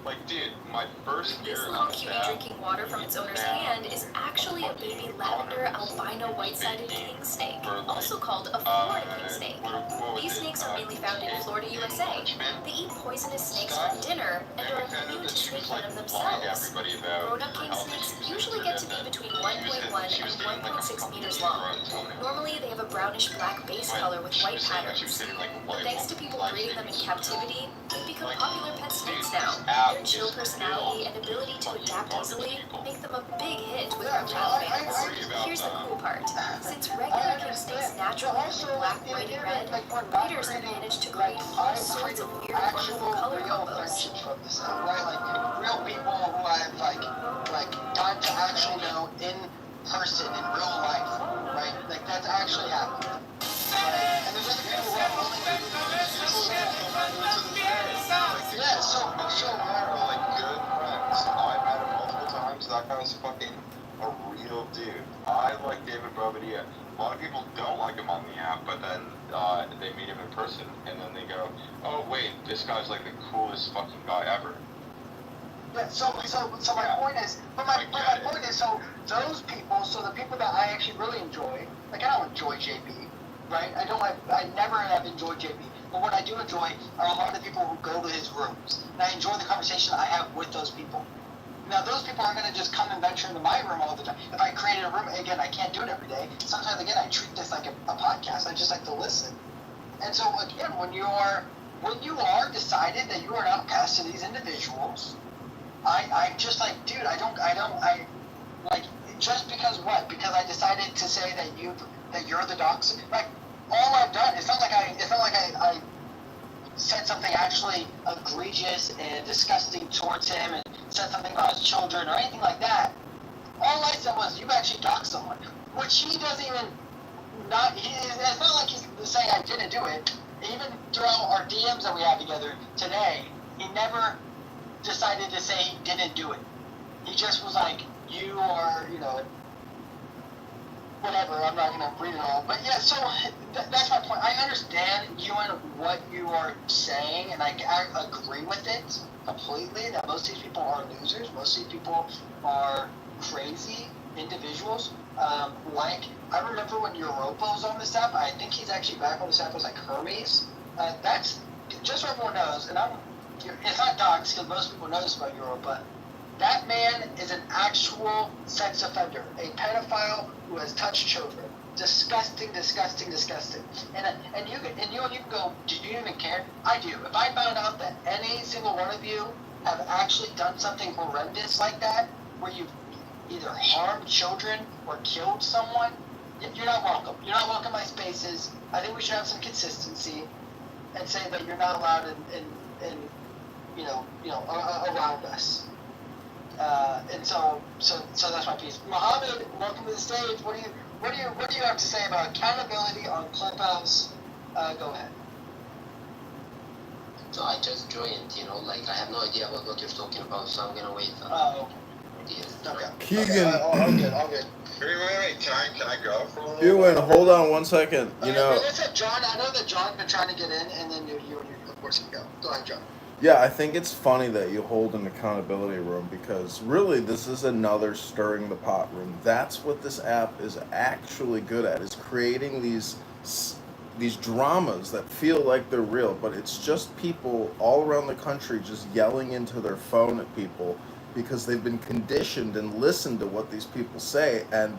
Like, dude, my first This year little on cutie staff, drinking water from its owner's hand is actually a baby lavender albino white-sided king snake, also called a Florida king snake. These snakes are mainly found in Florida, USA. They eat poisonous snakes for dinner and are immune to snake venom themselves. Grown-up king snakes usually get to be between 1.1 and 1.6 meters long. Normally, they have a brownish-black base color with white patterns. But thanks to people breeding them in captivity, they've become popular pet snakes now. Their chill personality and ability to adapt easily make them a big hit with reptile fans. Here's the cool part. Since regular king snakes naturally have black, white, and red, breeders have managed to create all sorts of weird, wonderful color combos. Right, like real people who I've like gotten to actually know in person in real life, right? Like that's actually happened. Right? And there's other people who are willing to yeah, so rare, like good friends. I've met him multiple times. That guy's fucking a real dude. I like David Bobadilla. A lot of people don't like him on the app, but then they meet him in person, and then they go, "Oh wait, this guy's like the coolest fucking guy ever." Yeah, so my point is, so those people, so the people that I actually really enjoy, like I don't enjoy JB, right? I never have enjoyed JB, but what I do enjoy are a lot of the people who go to his rooms, and I enjoy the conversation I have with those people. Now, those people aren't going to just come and venture into my room all the time. If I created a room, again, I can't do it every day. Sometimes, again, I treat this like a podcast. I just like to listen. And so, again, when you are decided that you are not past to these individuals, I just like, dude, I like, just because what? Because I decided to say that you're the dox. Like, all I've done, it's not like I said something actually egregious and disgusting towards him and said something about his children or anything like that. All I said was, you actually doxed someone, which he doesn't even, it's not like he's saying I didn't do it. Even throughout our DMs that we have together today, he never decided to say he didn't do it. He just was like, you are, whatever, I'm not going to read it all. But yeah, so that's my point. I understand you and what you are saying, and I agree with it completely, that most of these people are losers. Most of these people are crazy individuals. Like, I remember when Europa was on this app, I think he's actually back on this app, was like Hermes. That's, just so everyone knows, and it's not dogs, because most people know this about Europa. That man is an actual sex offender, a pedophile who has touched children. Disgusting, disgusting, disgusting. And you can go, do you even care? I do. If I found out that any single one of you have actually done something horrendous like that, where you've either harmed children or killed someone, you're not welcome. You're not welcome in my spaces. I think we should have some consistency and say that you're not allowed in around us. And so that's my piece. Mohammed, welcome to the stage. What do you have to say about accountability on Clubhouse? Go ahead. So I just joined, like I have no idea about what you're talking about, so I'm gonna wait. Okay. Keegan. All good. Wait. Can I go for a little Ewan, hold on one second. John, I know that John's been trying to get in, and then you of course can go. Go ahead, John. Yeah, I think it's funny that you hold an accountability room, because really this is another stirring the pot room. That's what this app is actually good at, is creating these dramas that feel like they're real, but it's just people all around the country just yelling into their phone at people because they've been conditioned and listened to what these people say, and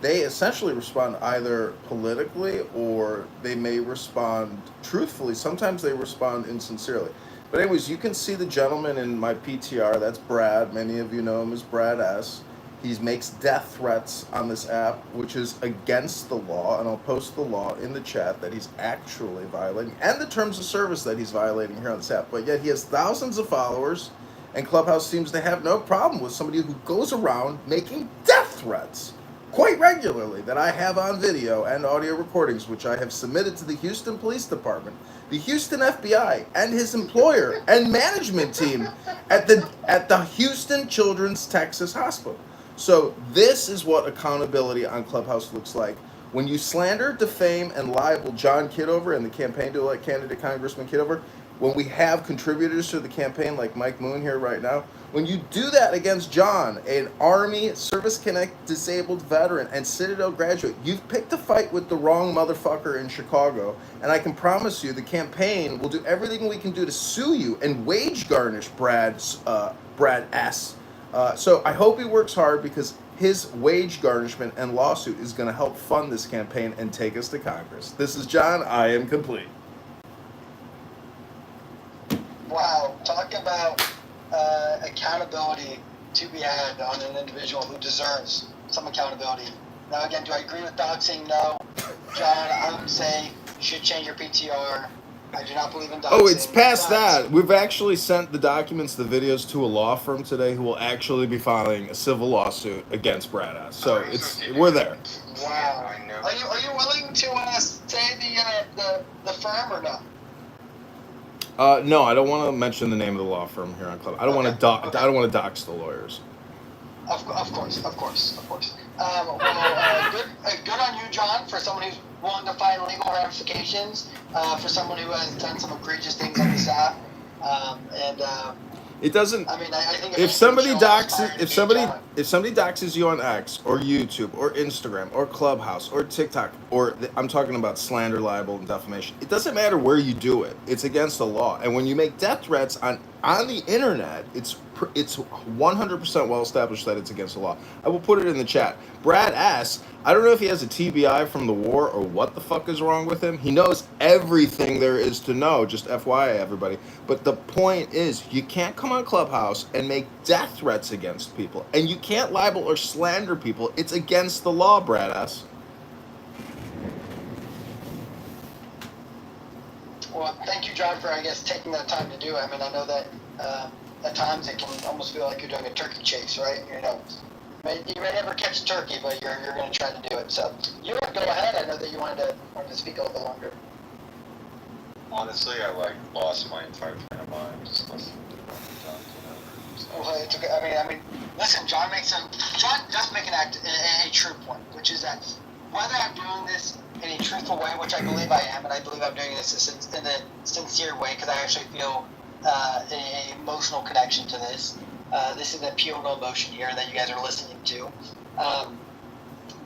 they essentially respond either politically or they may respond truthfully. Sometimes they respond insincerely. But anyways, you can see the gentleman in my PTR. That's Brad. Many of you know him as Brad S. He makes death threats on this app, which is against the law, and I'll post the law in the chat that he's actually violating, and the terms of service that he's violating here on this app. But yet he has thousands of followers, and Clubhouse seems to have no problem with somebody who goes around making death threats quite regularly, that I have on video and audio recordings, which I have submitted to the Houston Police Department, the Houston FBI, and his employer and management team at the Houston Children's Texas Hospital. So this is what accountability on Clubhouse looks like. When you slander, defame, and libel John Kitover and the campaign to elect candidate Congressman Kitover, when we have contributors to the campaign like Mike Moon here right now, when you do that against John, an Army Service Connect disabled veteran and Citadel graduate, you've picked a fight with the wrong motherfucker in Chicago. And I can promise you the campaign will do everything we can do to sue you and wage garnish Brad S. So I hope he works hard, because his wage garnishment and lawsuit is going to help fund this campaign and take us to Congress. This is John. I am complete. Wow, talk about accountability to be had on an individual who deserves some accountability. Now, again, do I agree with doxing? No. John, I would say you should change your PTR. I do not believe in doxing. Oh, it's past that. We've actually sent the documents, the videos, to a law firm today who will actually be filing a civil lawsuit against Brad S. So we're there. Wow. Are you willing to say the firm or no? No, I don't want to mention the name of the law firm here on Club. I don't want to I don't want to dox the lawyers. Of course. Well, good on you, John, for someone who's willing to find legal ramifications, for someone who has done some egregious things on this app, It doesn't. I mean, I think if somebody doxes you on X or YouTube or Instagram or Clubhouse or TikTok, or I'm talking about slander, libel, and defamation, it doesn't matter where you do it. It's against the law. And when you make death threats on the internet, it's 100% well established that it's against the law. I will put it in the chat. Brad S. I don't know if he has a TBI from the war or what the fuck is wrong with him. He knows everything there is to know, just FYI, everybody. But the point is, you can't come on Clubhouse and make death threats against people. And you can't libel or slander people. It's against the law, Brad S. Well, thank you, John, for, I guess, taking that time to do it. I mean, I know that at times it can almost feel like you're doing a turkey chase, right? You know, you may never catch a turkey, but you're going to try to do it. So you go ahead. I know that you wanted to speak a little bit longer. Honestly, I lost my entire train of mind just listening to John. Well, it's okay. I mean, listen, John does make a true point, which is that whether I'm doing this in a truthful way, which I believe I am, and I believe I'm doing this in a sincere way, because I actually feel an emotional connection to this. This is a pure emotion here that you guys are listening to.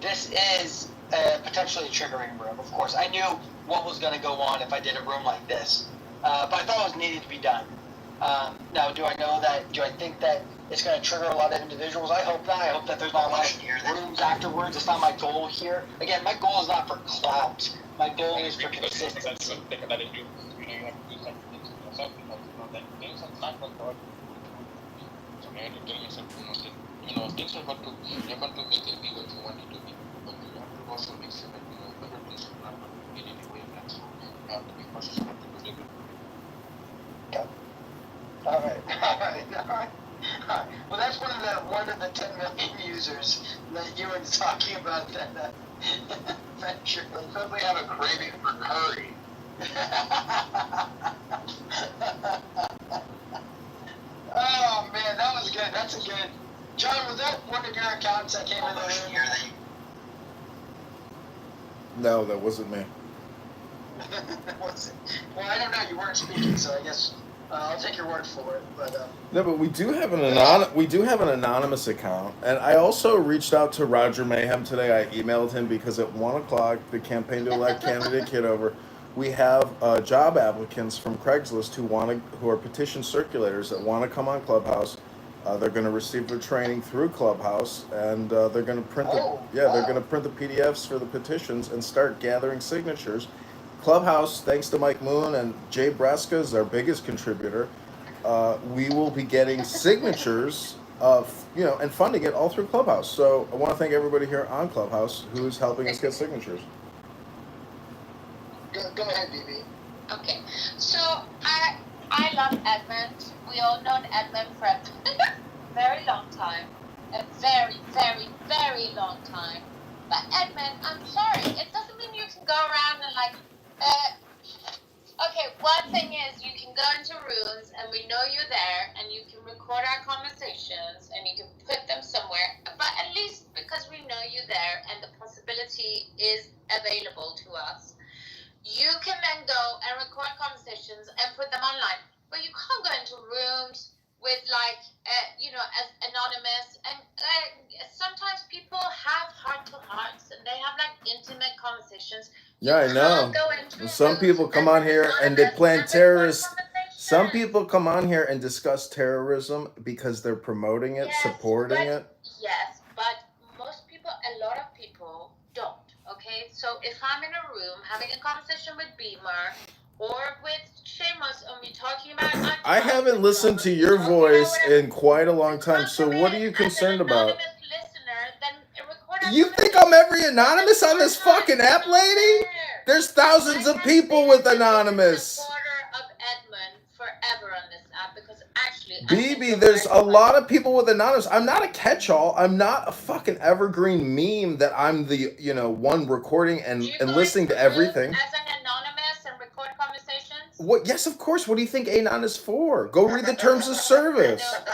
This is potentially a triggering room, of course. I knew what was going to go on if I did a room like this, but I thought it was needed to be done. Now, do I think that it's going to trigger a lot of individuals? I hope not. I hope that there's not a lot of rooms afterwards. It's not my goal here. Again, my goal is not for clout. My goal is for consistency. Things are going to make it be what you want it to be, but you have to also make sure that other things are not in any way that you have to be cautious about to do. Okay. All right. Well, that's one of the 10 million users that you were talking about that venture. They probably have a craving for curry. Oh man, that was good. That's a good. John, was that one of your accountants that came in the room here? No, that wasn't me. Was it? Well, I don't know. You weren't speaking, so I guess I'll take your word for it. But no, but we do have an anonymous account, and I also reached out to Roger Mayhem today. I emailed him because at 1:00, the campaign to elect candidate Kitover, we have job applicants from Craigslist who are petition circulators that want to come on Clubhouse. They're going to receive their training through Clubhouse, and they're going to print they're going to print the PDFs for the petitions and start gathering signatures. Clubhouse, thanks to Mike Moon and Jay Breska is our biggest contributor. We will be getting signatures and funding it all through Clubhouse. So I want to thank everybody here on Clubhouse who is helping us get signatures. Go ahead, BB. Okay, so I love Edmund. We all known Edmund for a very long time, a very, very, very long time. But Edmund, I'm sorry, it doesn't mean you can go around and okay, one thing is you can go into rooms and we know you're there and you can record our conversations and you can put them somewhere, but at least because we know you're there and the possibility is available to us, You can then go and record conversations and put them online, but you can't go into rooms with like, as anonymous. And sometimes people have heart-to-hearts and they have like intimate conversations. Yeah, I know. Some people come on here and they plan terrorist. Some people come on here and discuss terrorism because they're promoting it, supporting it. Yes, but most people, a lot of people don't. Okay, so if I'm in a room having a conversation with Beamer or with Seamus and we're talking about, I haven't listened to your voice in quite a long time. So what are you concerned about? You think I'm every anonymous on this fucking app, lady? There's thousands of people with anonymous. Forever on this app because actually BB, there's a lot of people with anonymous. I'm not a catch-all. I'm not a fucking evergreen meme that I'm the one recording and listening to everything. As an anonymous and record conversations? What? Yes, of course. What do you think anon is for? Go read the terms of service. All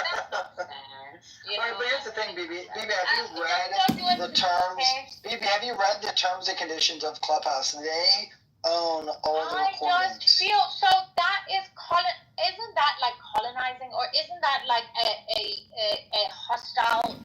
right, but here's the thing, BB. BB, have you read the terms? BB, have you read the terms and conditions of Clubhouse? They own all the recordings. I just feel so that isn't that like colonizing, or isn't that like a hostile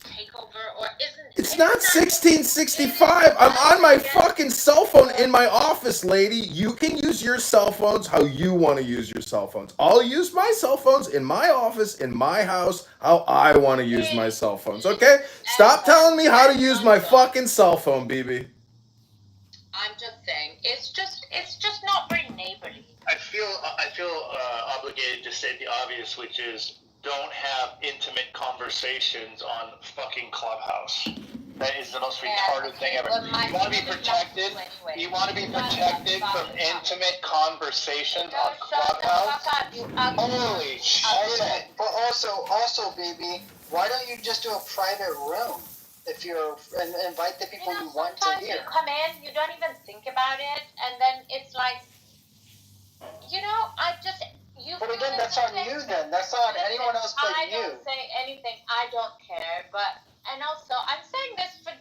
takeover, or isn't it's not 1665. I'm on my fucking cell phone in my office, lady. You can use your cell phones how you want to use your cell phones. I'll use my cell phones in my office, in my house, how I want to use my cell phones, okay? Stop telling me how to use my fucking cell phone, BB. I'm just saying, it's just not very neighborly. I feel obligated to state the obvious, which is don't have intimate conversations on fucking Clubhouse. That is the most retarded thing ever. You want to be protected. You want to be protected from intimate conversations on Clubhouse. Holy shit! But also, baby, why don't you just do a private room? If you're and invite the people you want to hear. You come in, you don't even think about it, and then it's like, But again, that's on you then. That's on anyone else but you. I don't say anything. I don't care. And also, I'm saying this for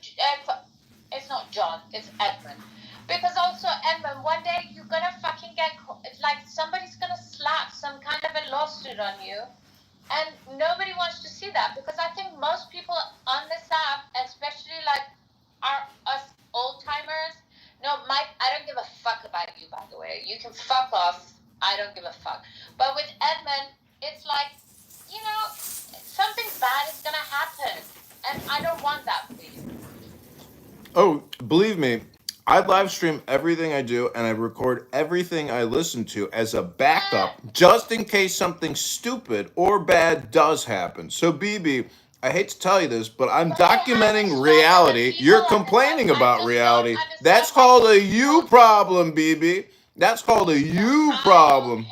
it's not John, it's Edmund. Because also, Edmund, one day you're gonna fucking get, like, somebody's gonna slap some kind of a lawsuit on you. And nobody wants to see that, because I think most people on this app, especially like us old timers, no, Mike, I don't give a fuck about you, by the way. You can fuck off. I don't give a fuck. But with Edmund, it's like, something bad is gonna happen, and I don't want that for you. Oh, believe me, I live stream everything I do, and I record everything I listen to as a backup, just in case something stupid or bad does happen. So, BB, I hate to tell you this, but I'm documenting reality. You're complaining about reality. That's called a you problem, BB. That's called a you problem.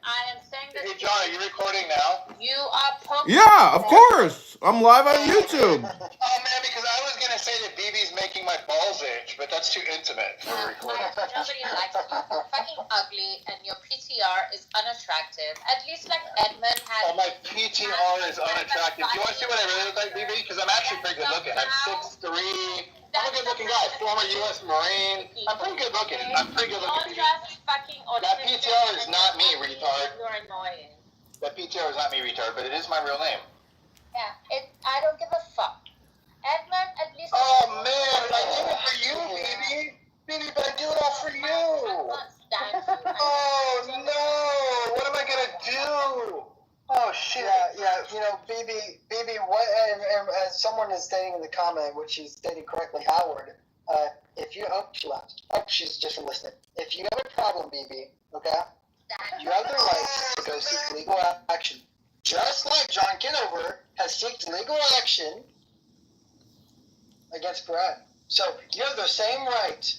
I am saying this. Hey, John, are you recording now? You are poking. Yeah, of course. I'm live on YouTube. Oh, man, because I was going to say that BB's making my balls itch, but that's too intimate for a recording. Nobody likes you. You're fucking ugly, and your PTR is unattractive. At least, like, Edmund has... Oh, my PTR is unattractive. Do you want to see what I really look like, BB? Because I'm actually pretty good looking. I'm 6'3". I'm a good looking guy. Former U.S. Marine. I'm pretty good looking. That PTR is not me, retard. You're annoying. That PTR is not me, retard, but it is my real name. Yeah, I don't give a fuck. Edmund, at least... Oh, man, I did it for you, baby. Baby, but I do it all for you. Oh, no. What am I going to do? Oh, shit. Yeah, baby, what, and as someone is stating in the comment, which is stating correctly, Howard, if you, she left. Oh, she's just listening. If you have a problem, BB, okay, you have the right to go seek legal action. Just like John Kitover has sought legal action against Brad. So, you have the same right.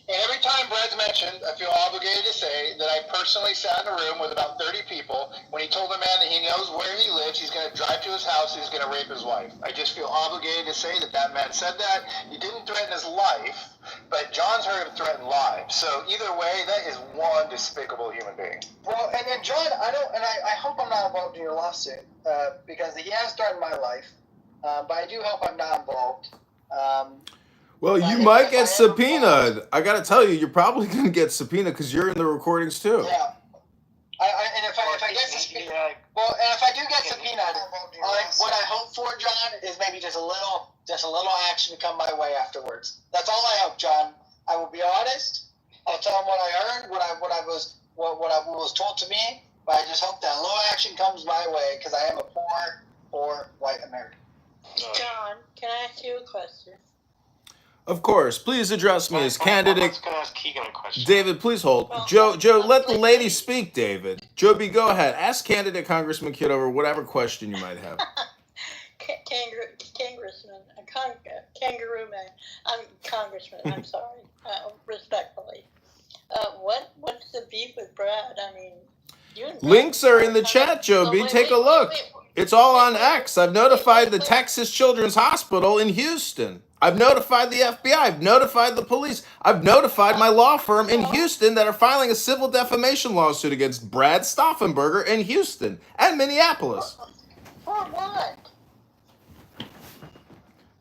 And every time Brad's mentioned, I feel obligated to say that I personally sat in a room with about 30 people when he told the man that he knows where he lives, he's going to drive to his house, he's going to rape his wife. I just feel obligated to say that that man said that. He didn't threaten his life, but John's heard him threaten lives. So either way, that is one despicable human being. Well, and John, I hope I'm not involved in your lawsuit, because he has threatened my life, but I do hope I'm not involved. Well, you might get subpoenaed. I gotta tell you, you're probably gonna get subpoenaed because you're in the recordings too. Yeah. And if I get subpoenaed, and if I do get subpoenaed, what I hope for, John, is maybe just a little action to come my way afterwards. That's all I hope, John. I will be honest. I'll tell them what I earned, what I was told to me. But I just hope that a little action comes my way because I am a poor white American. John, can I ask you a question? Of course. Please address me as candidate. I was going to ask Keegan a question. David, please hold. Well, Joe, let the lady speak, David. Joe B, go ahead. Ask candidate Congressman Kitover whatever question you might have. Congressman, kangaroo man. I'm Congressman. I'm sorry. Respectfully. What's the beef with Brad? I mean, you and Brad Links are in the chat, Joe B. Take a look. It's all on X. I've notified the Texas Children's Hospital in Houston. I've notified the FBI. I've notified the police. I've notified my law firm in Houston that are filing a civil defamation lawsuit against Brad Stauffenberger in Houston and Minneapolis. For what?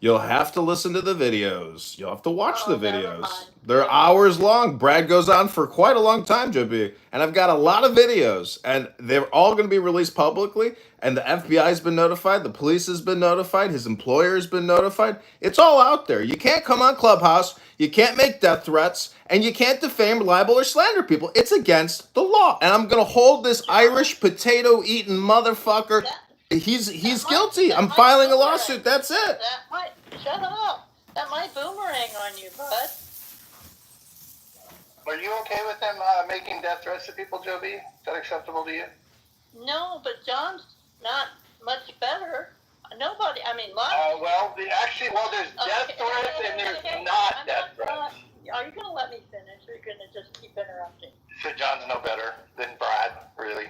You'll have to listen to the videos. You'll have to watch the never videos. mind. They're hours long. Brad goes on for quite a long time, Joe B. And I've got a lot of videos. And they're all going to be released publicly. And the FBI's been notified. The police has been notified. His employer's been notified. It's all out there. You can't come on Clubhouse. You can't make death threats. And you can't defame, libel, or slander people. It's against the law. And I'm going to hold this Irish potato-eating motherfucker. He's guilty. I'm filing a lawsuit. That's it. Shut up. That might boomerang on you, bud. Are you okay with them making death threats to people, Joe B? Is that acceptable to you? No, but John's not much better. Nobody, I mean, there's death threats and there's not death threats. Are you going to let me finish, or are you going to just keep interrupting? So John's no better than Brad, really.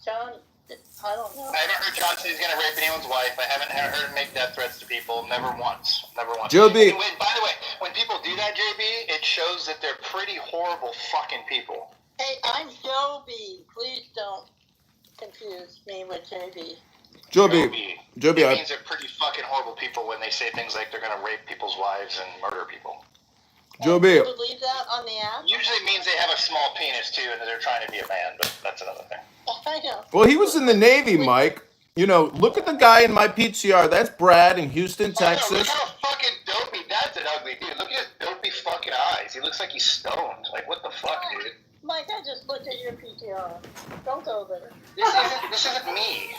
John, I don't know. I haven't heard John say he's going to rape anyone's wife. I haven't heard him make death threats to people. Never once. Joe B. By the way, when people do that, JB, it shows that they're pretty horrible fucking people. Hey, I'm Joe B. Please don't confuse me with JB. Joe B. It means they're pretty fucking horrible people when they say things like they're going to rape people's wives and murder people. Joe B. You believe that on the app? Usually means they have a small penis too, and they're trying to be a man, but that's another thing. I know. Well, he was in the Navy, Mike. You know, look at the guy in my PTR. That's Brad in Houston, Texas. Look how fucking dopey. That's an ugly dude. Look at his dopey fucking eyes. He looks like he's stoned. Like, what the fuck, dude? Mike, I just looked at your PTR. Don't go there. This isn't me.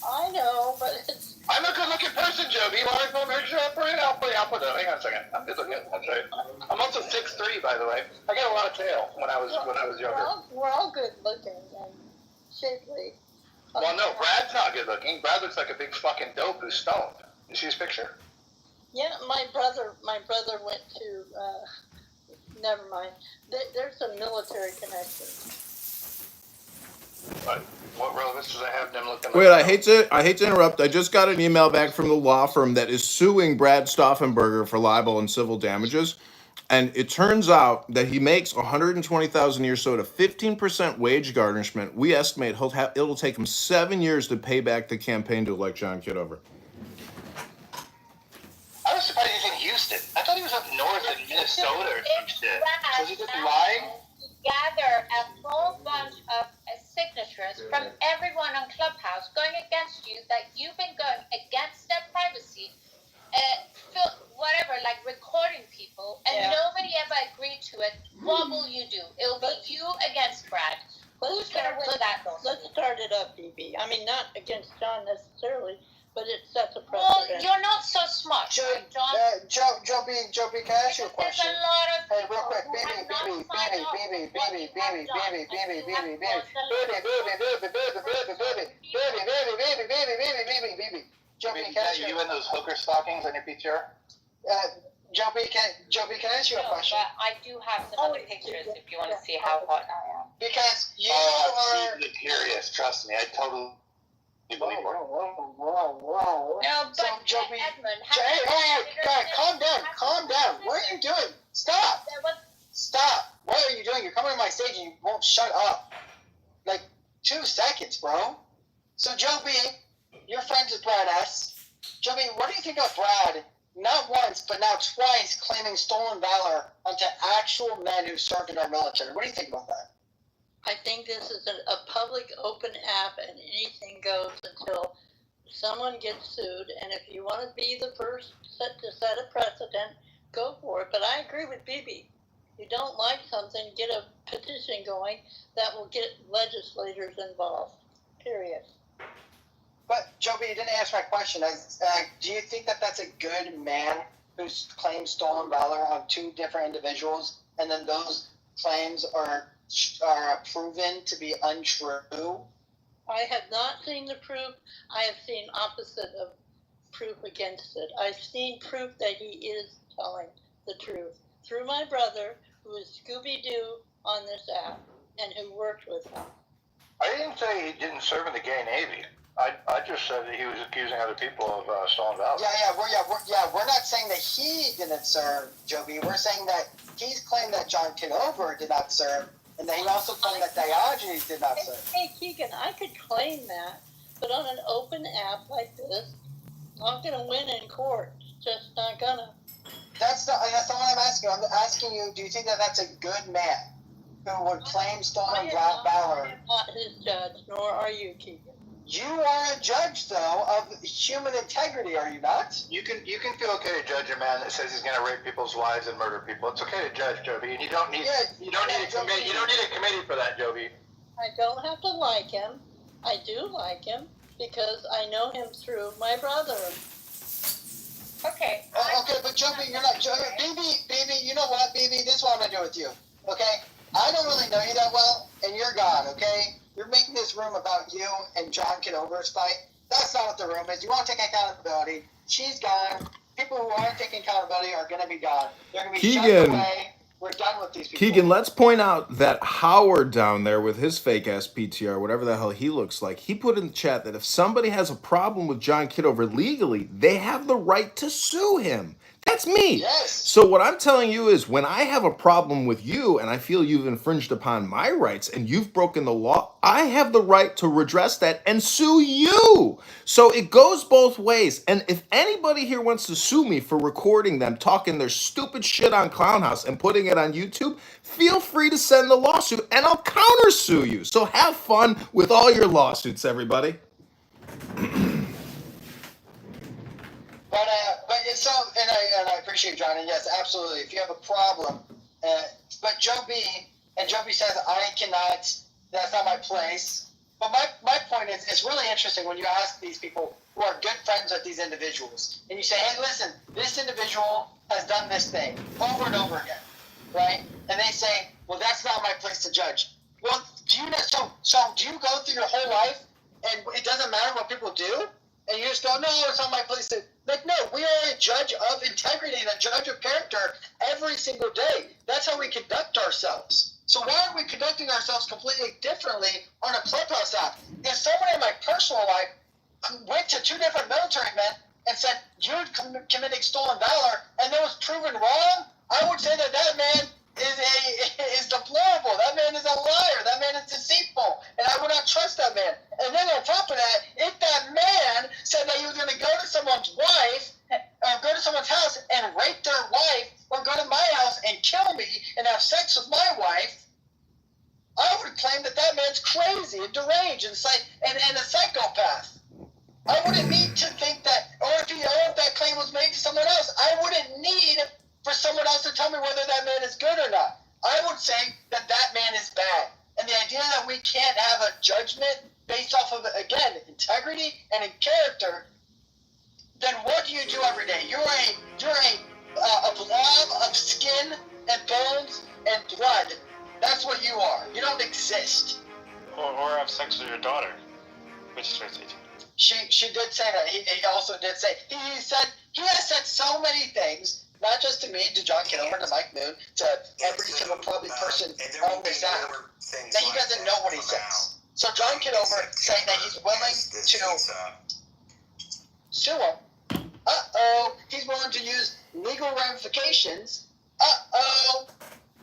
I know, but it's... I'm a good-looking person, Joby. You want to go make sure I put it? I'll put it. Hang on a second. I'm good-looking. I'll show you. I'm also 6'3", by the way. I got a lot of tail when I was younger. We're all good-looking and shapely. Well, no, Brad's not good-looking. Brad looks like a big fucking dope who's stoned. You see his picture? Yeah, my brother went to... never mind. There's a military connection. What relevance does I have them looking like? Wait, I hate to interrupt. I just got an email back from the law firm that is suing Brad Stauffenberger for libel and civil damages. And it turns out that he makes $120,000 a year, so at a 15% wage garnishment, we estimate it'll take him 7 years to pay back the campaign to elect John Kitover. I was surprised he's in Houston. I thought he was up north in Minnesota or some shit. So is he just lying? Gather a whole bunch of signatures from everyone on Clubhouse going against you, that you've been going against their privacy, whatever, like recording people, and nobody ever agreed to it. What will you do? It'll be you against Brad. Who's going to win that? Let's start it up, BB. I mean, not against John necessarily, but it sets a precedent. Well, you're not so smart, right, John? Joby, can I ask you a question? There's a lot of Hey, real quick, BB. Joby, can I ask you in those hooker stockings on your PTR? Joby, can I ask you a question? But I do have some other pictures if you want to see how hot I am. Because you are... I'm curious, trust me. I totally believe it. Whoa. No, but Joby, Edmund, hey, God, calm down. What are you doing? Stop. What are you doing? You're coming to my stage and you won't shut up. Like 2 seconds, bro. So, Joby, you're friends with Brad S. Joby, what do you think of Brad not once, but now twice, claiming stolen valor onto actual men who served in our military. What do you think about that? I think this is a public open app and anything goes until someone gets sued. And if you want to be the first to set a precedent, go for it. But I agree with Bibi. If you don't like something, get a petition going that will get legislators involved. Period. But, Joby, you didn't answer my question. Do you think that that's a good man who claims stolen valor on two different individuals, and then those claims are proven to be untrue? I have not seen the proof. I have seen opposite of proof against it. I've seen proof that he is telling the truth through my brother, who is Scooby-Doo on this app and who worked with him. I didn't say he didn't serve in the gay Navy. I just said that he was accusing other people of stolen valor. We're not saying that he didn't serve, Joby. We're saying that he's claimed that John Kitover did not serve, and then he also claimed that Diogenes did not serve. Hey, Keegan, I could claim that, but on an open app like this, I'm going to win in court. Just not gonna. That's not what I'm asking. I'm asking you, do you think that that's a good man who would claim stolen valor? I am not his judge, nor are you, Keegan. You are a judge, though, of human integrity, are you not? You can feel okay to judge a man that says he's going to rape people's wives and murder people. It's okay to judge, Joby, and you don't need a committee for that, Joby. I don't have to like him. I do like him because I know him through my brother. Okay. Okay, but Joby, you're not Joby. Baby, you know what, baby? This is what I'm gonna do with you. Okay? I don't really know you that well, and you're God. Okay? You're making this room about you and John Kitover's fight. That's not what the room is. You want to take accountability. She's gone. People who aren't taking accountability are gonna be gone. They're gonna be shut away. We're done with these people. Keegan, let's point out that Howard down there with his fake ass PTR, whatever the hell he looks like, he put in the chat that if somebody has a problem with John Kitover legally, they have the right to sue him. That's me. Yes. So what I'm telling you is when I have a problem with you and I feel you've infringed upon my rights and you've broken the law, I have the right to redress that and sue you. So it goes both ways. And if anybody here wants to sue me for recording them talking their stupid shit on Clown House and putting it on YouTube, feel free to send the lawsuit and I'll countersue you. So have fun with all your lawsuits, everybody. But I appreciate John, and yes, absolutely. If you have a problem, but Joby says I cannot. That's not my place. But my point is, it's really interesting when you ask these people who are good friends with these individuals, and you say, hey, listen, this individual has done this thing over and over again, right? And they say, well, that's not my place to judge. Well, do you go through your whole life and it doesn't matter what people do? And you just go, no, it's not my place to... Like, no, we are a judge of integrity and a judge of character every single day. That's how we conduct ourselves. So why are we conducting ourselves completely differently on a Clubhouse app? If somebody in my personal life went to two different military men and said, you're committing stolen valor, and that was proven wrong, I would say that man is deplorable. That man is a liar. That man is deceitful. And I would not trust that man. And then on top of that, if that man said that he was going to go to someone's wife, or go to someone's house and rape their wife, or go to my house and kill me and have sex with my wife, I would claim that man's crazy and deranged and a psychopath. I wouldn't need to think that, or if that claim was made to someone else, I wouldn't need for someone else to tell me whether that man is good or not. I would say that man is bad. And the idea that we can't have a judgment based off of, again, integrity and in character, then what do you do every day? You're a blob of skin and bones and blood. That's what you are. You don't exist. Or have sex with your daughter, which is crazy. She did say that. He also did say, he has said so many things, not just to me, to John Kitover, to Mike Moon, to every single public person on this app, that he doesn't know what he says. So John Kitover saying that he's willing to sue him. He's willing to use legal ramifications.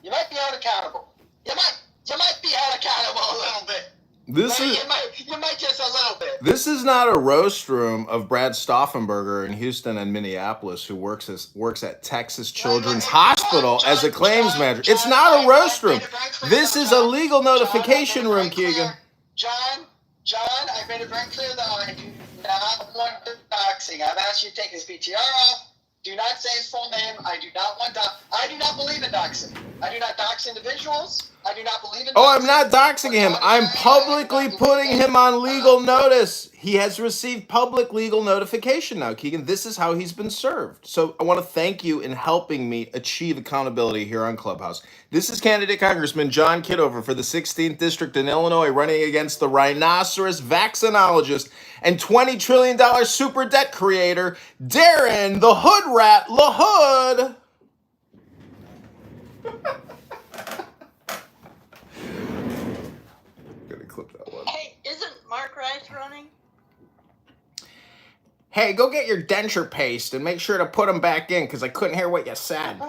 You might be held accountable. You might be held accountable a little bit. This is you might just a little bit. This is not a roast room of Brad Stauffenberger in Houston and Minneapolis, who works at Texas Children's Hospital as a claims manager. It's not a roast room. This is a legal notification room, Keegan. John, I made it very clear that I do not want doxing. I've asked you to take his PTR off. Do not say his full name. I do not believe in doxing. I do not dox individuals. I do not believe in doxing. Oh, I'm not doxing him. I'm publicly putting him on legal notice. He has received public legal notification now, Keegan. This is how he's been served. So I want to thank you in helping me achieve accountability here on Clubhouse. This is candidate Congressman John Kitover for the 16th District in Illinois, running against the rhinoceros vaccinologist and $20 trillion super debt creator, Darren the Hood Rat LaHood. Gonna clip that one. Hey, isn't Mark Rice running? Hey, go get your denture paste and make sure to put them back in, because I couldn't hear what you said.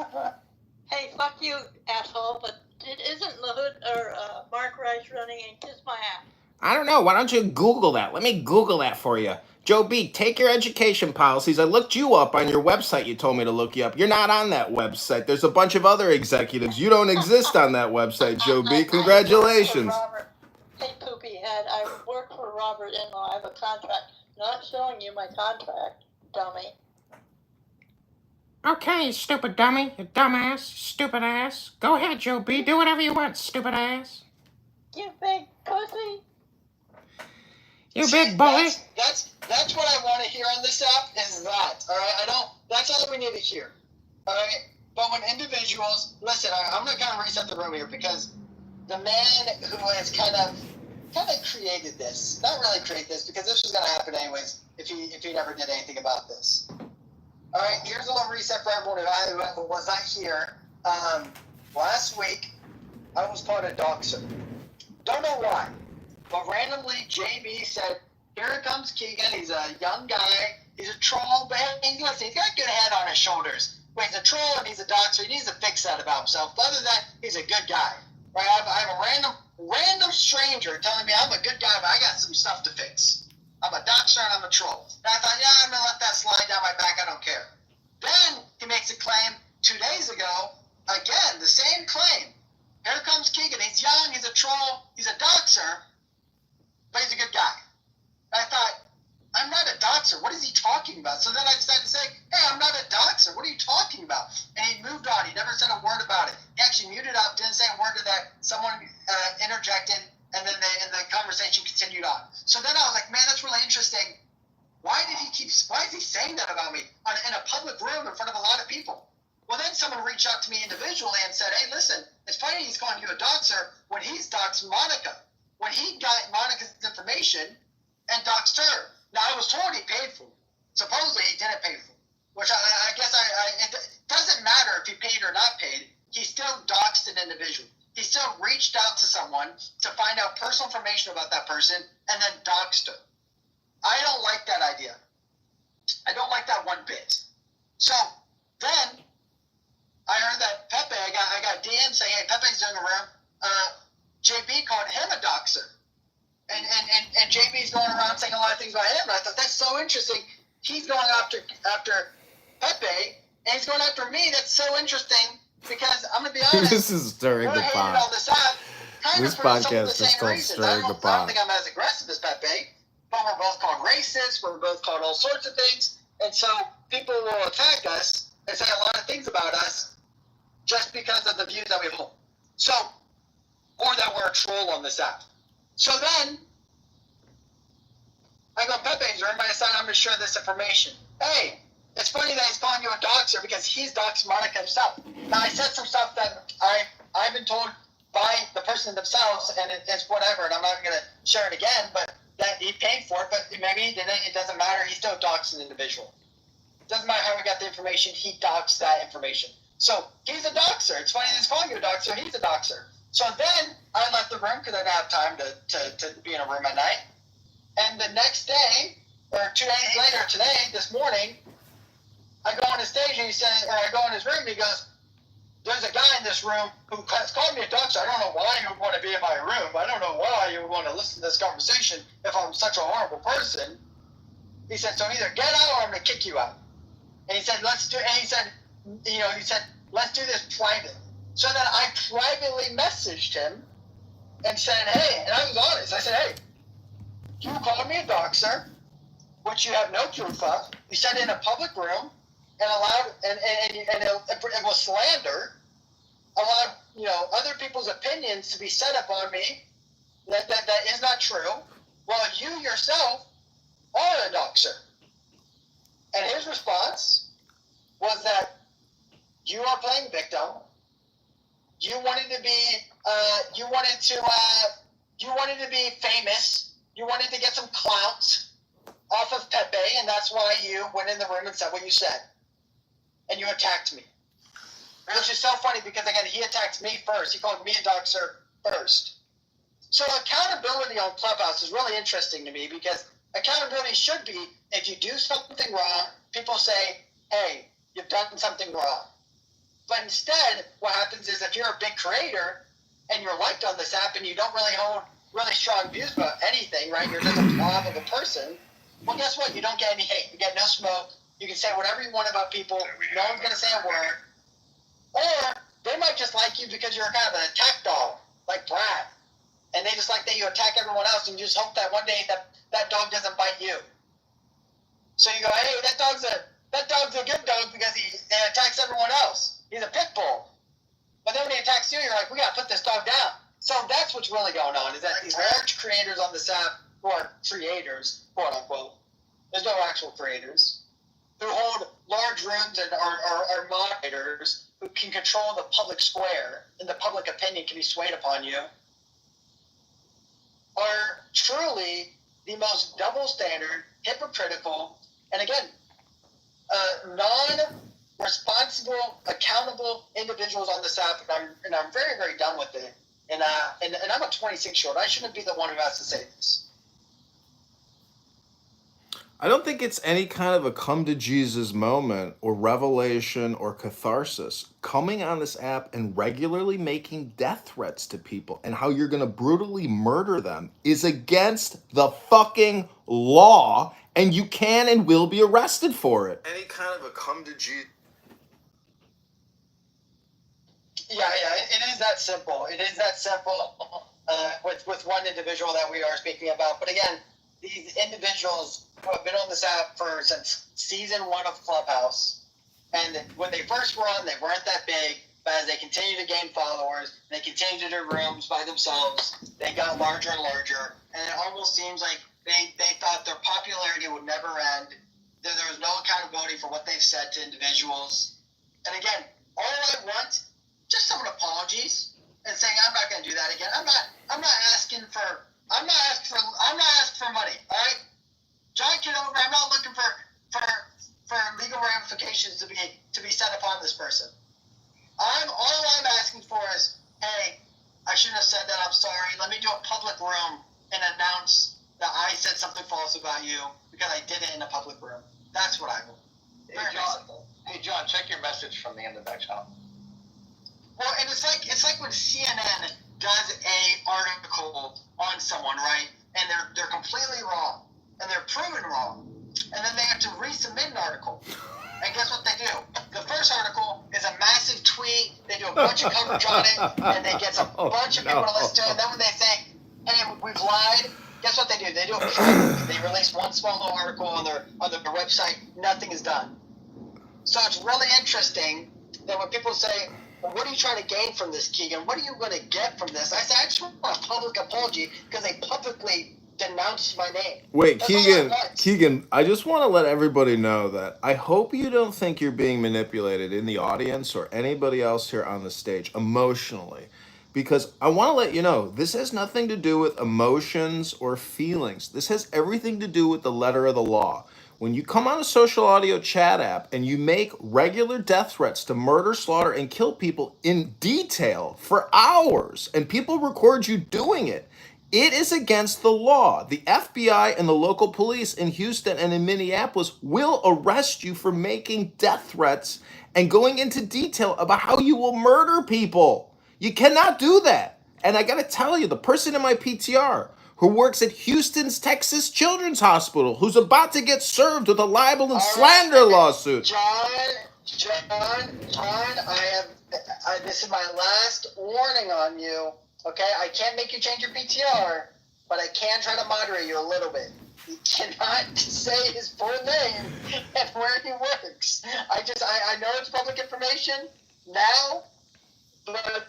Hey, fuck you, asshole, but isn't LaHood or Mark Rice running and kiss my ass? I don't know. Why don't you Google that? Let me Google that for you. Joe B, take your education policies. I looked you up on your website. You told me to look you up. You're not on that website. There's a bunch of other executives. You don't exist on that website, Joe B. Congratulations. Hey, poopy head, I work for Robert In-law. I have a contract. Not showing you my contract, dummy. Okay, you stupid dummy, you dumbass, stupid ass. Go ahead, Joe B. Do whatever you want, stupid ass. You big pussy. You big bully. That's what I want to hear on this app is that. All right, that's all we need to hear. All right, but when individuals listen, I'm gonna kind of reset the room here because the man who has kind of created this, not really create this because this was gonna happen anyways if he never did anything about this. All right, here's a little reset for everyone who was not here. Last week, I was called a doxer. Don't know why, but randomly JB said, "Here comes Keegan. He's a young guy. He's a troll, but hey, listen, he's got a good head on his shoulders. But he's a troll and he's a doxer. He needs to fix that about himself. But other than that, he's a good guy." Right? I have a random stranger telling me I'm a good guy, but I got some stuff to fix. I'm a doxer and I'm a troll. And I thought, yeah, I'm going to let that slide down my back. I don't care. Then he makes a claim 2 days ago. Again, the same claim. Here comes Keegan. He's young. He's a troll. He's a doxer. But he's a good guy. And I thought, I'm not a doxer. What is he talking about? So then I decided to say, hey, I'm not a doxer. What are you talking about? And he moved on. He never said a word about it. He actually muted up, didn't say a word to that. Someone interjected, and then the conversation continued on. So then I was like, man, that's really interesting. Why is he saying that about me in a public room in front of a lot of people? Well, then someone reached out to me individually and said, hey, listen, it's funny he's calling you a doxer when he's doxed Monica. When he got Monica's information and doxed her. Now, I was told he paid for it. Supposedly, he didn't pay for it. Which I guess it doesn't matter if he paid or not paid. He still doxed an individual. He still reached out to someone to find out personal information about that person and then doxed her. I don't like that idea. I don't like that one bit. So then I heard that Pepe, I got DM saying, hey, Pepe's in the room. JB called him a doxer. And JB's going around saying a lot of things about him. And I thought, that's so interesting. He's going after Pepe, and he's going after me. That's so interesting because I'm going to be honest. This is stirring the pot. This podcast is called Stirring the Pot. I don't think I'm as aggressive as Pepe, but we're both called racist. We're both called all sorts of things. And so people will attack us and say a lot of things about us just because of the views that we hold. So, or that we're a troll on this app. So then, I go, Pepe's room, I decide I'm going to share this information. Hey, it's funny that he's calling you a doxer because he's doxed Monica himself. Now, I said some stuff that I've been told by the person themselves, and it's whatever, and I'm not going to share it again, but that he paid for it, but maybe he didn't. It doesn't matter. He still doxed an individual. It doesn't matter how we got the information. He doxed that information. So he's a doxer. It's funny that he's calling you a doxer. He's a doxer. So then I left the room because I didn't have time to be in a room at night. And the next day, or 2 days later, today, this morning, I go on his stage and he says, or I go in his room and he goes, there's a guy in this room who has called me a doctor. I don't know why you would want to be in my room. I don't know why you would want to listen to this conversation if I'm such a horrible person. He said, so either get out or I'm going to kick you out. And he said, let's do this private. So then I privately messaged him and said, hey, and I was honest. I said, hey, you called me a doxer, which you have no proof of. You said in a public room and allowed, and it was slander, allowed, other people's opinions to be set up on me. That is not true. Well, you yourself are a doxer. And his response was that you are playing victim. You wanted to be famous. You wanted to get some clout off of Pepe, and that's why you went in the room and said what you said. And you attacked me. Which is so funny because, again, he attacked me first. He called me a doxer first. So accountability on Clubhouse is really interesting to me because accountability should be if you do something wrong, people say, hey, you've done something wrong. But instead, what happens is if you're a big creator and you're liked on this app and you don't really hold really strong views about anything, right? You're just a blob of a person. Well, guess what? You don't get any hate. You get no smoke. You can say whatever you want about people. No one's going to say a word. Or they might just like you because you're kind of an attack dog, like Brad. And they just like that you attack everyone else and you just hope that one day that dog doesn't bite you. So you go, hey, that dog's a good dog because he attacks everyone else. He's a pit bull. But then when he attacks you, you're like, we got to put this dog down. So that's what's really going on, is that these large creators on this app, who are creators, quote unquote, there's no actual creators, who hold large rooms and are moderators, who can control the public square, and the public opinion can be swayed upon you, are truly the most double standard, hypocritical, and again, non-responsible, accountable individuals on this app, and I'm very, very done with it. And I'm a 26-year-old. I shouldn't be the one who has to say this. I don't think it's any kind of a come to Jesus moment or revelation or catharsis. Coming on this app and regularly making death threats to people and how you're going to brutally murder them is against the fucking law, and you can and will be arrested for it. Any kind of a come to Jesus. Yeah, it is that simple. It is that simple with one individual that we are speaking about. But again, these individuals who have been on this app since season 1 of Clubhouse, and when they first were on, they weren't that big, but as they continue to gain followers, they continue to do rooms by themselves, they got larger and larger, and it almost seems like they thought their popularity would never end. There was no accountability for what they've said to individuals. And again, all I want, just some apologies and saying I'm not going to do that again. I'm not asking for money. All right, John Kitover, I'm not looking for legal ramifications to be set upon this person. All I'm asking for is, hey, I shouldn't have said that. I'm sorry. Let me do a public room and announce that I said something false about you because I did it in a public room. That's what I want. Hey John, check your message from the end of that channel. Well, and it's like when CNN does a article on someone, right? And they're completely wrong, and they're proven wrong, and then they have to resubmit an article. And guess what they do? The first article is a massive tweet. They do a bunch of coverage on it, and they get a bunch of people to listen to it. And then when they say, "Hey, we've lied," guess what they do? They do a private. They release one small little article on their website. Nothing is done. So it's really interesting that when people say, well, what are you trying to gain from this, Keegan? What are you going to get from this? I said, I just want a public apology because they publicly denounced my name. Wait, Keegan, I just want to let everybody know that I hope you don't think you're being manipulated in the audience or anybody else here on the stage emotionally. Because I want to let you know, this has nothing to do with emotions or feelings. This has everything to do with the letter of the law. When you come on a social audio chat app and you make regular death threats to murder, slaughter, and kill people in detail for hours, and people record you doing it, It is against the law. The FBI and the local police in Houston and in Minneapolis will arrest you for making death threats and going into detail about how you will murder people. You cannot do that. And I gotta tell you, the person in my PTR who works at Houston's Texas Children's Hospital, who's about to get served with a libel and slander lawsuit. John, this is my last warning on you. Okay, I can't make you change your PTR, but I can try to moderate you a little bit. You cannot say his full name and where he works. I know it's public information now, but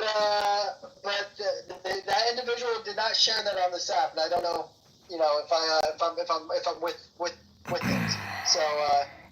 that individual did not share that on this app, and I don't know, if I'm with him. So.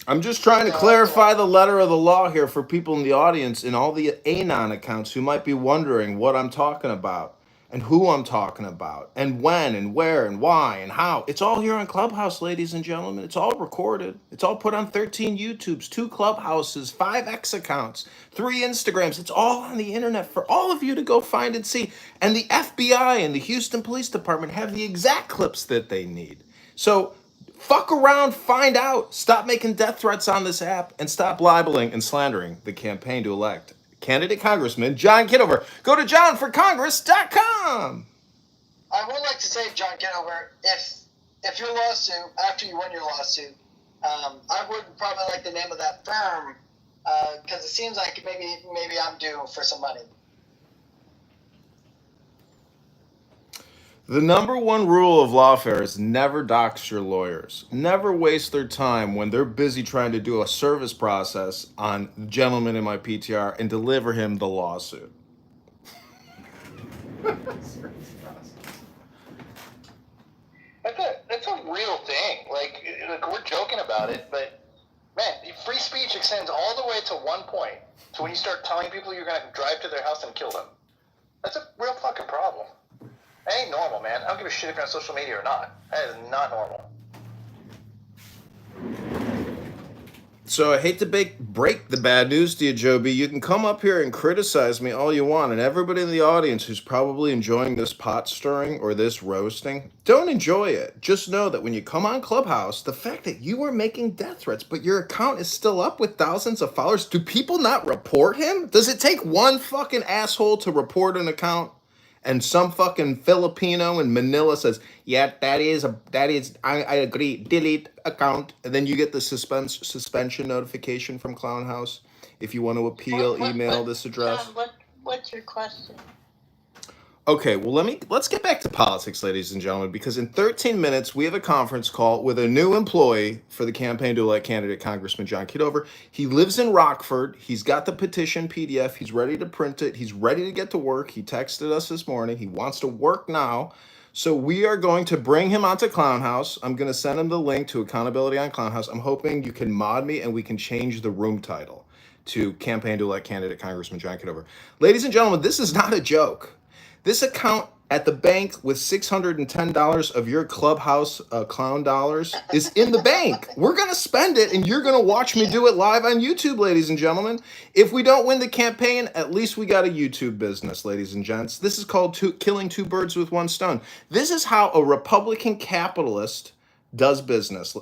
I'm just trying to clarify the letter of the law here for people in the audience and all the Anon accounts who might be wondering what I'm talking about and who I'm talking about and when and where and why and how. It's all here on Clubhouse, ladies and gentlemen. It's all recorded. It's all put on 13 YouTubes, 2 Clubhouses, 5 X accounts, 3 Instagrams. It's all on the internet for all of you to go find and see. And the FBI and the Houston Police Department have the exact clips that they need. So fuck around, find out. Stop making death threats on this app and stop libeling and slandering the campaign to elect candidate Congressman John Kitover. Go to johnforcongress.com. I would like to say, John Kitover, if your lawsuit, after you won your lawsuit, I would probably like the name of that firm, because it seems like maybe I'm due for some money. The number one rule of lawfare is never dox your lawyers. Never waste their time when they're busy trying to do a service process on the gentleman in my PTR and deliver him the lawsuit. That's a real thing. Like, we're joking about it, but man, free speech extends all the way to one point. So when you start telling people you're going to drive to their house and kill them, that's a real fucking problem. That ain't normal, man. I don't give a shit if you're on social media or not. That is not normal. So I hate to break the bad news to you, Joe B. You can come up here and criticize me all you want, and everybody in the audience who's probably enjoying this pot stirring or this roasting, don't enjoy it. Just know that when you come on Clubhouse, the fact that you are making death threats, but your account is still up with thousands of followers, do people not report him? Does it take one fucking asshole to report an account? And some fucking Filipino in Manila says, yeah, I agree, delete account. And then you get the suspension notification from Clown House. If you want to appeal, email this address. John, what's your question? Okay, well, let's get back to politics, ladies and gentlemen, because in 13 minutes, we have a conference call with a new employee for the campaign to elect candidate Congressman John Kitover. He lives in Rockford. He's got the petition PDF. He's ready to print it. He's ready to get to work. He texted us this morning. He wants to work now. So we are going to bring him onto Clown House. I'm going to send him the link to Accountability on Clown House. I'm hoping you can mod me and we can change the room title to Campaign to Elect Candidate Congressman John Kitover. Ladies and gentlemen, this is not a joke. This account at the bank with $610 of your Clubhouse clown dollars is in the bank. We're going to spend it, and you're going to watch me do it live on YouTube, ladies and gentlemen. If we don't win the campaign, at least we got a YouTube business, ladies and gents. This is called killing 2 birds with 1 stone. This is how a Republican capitalist does business,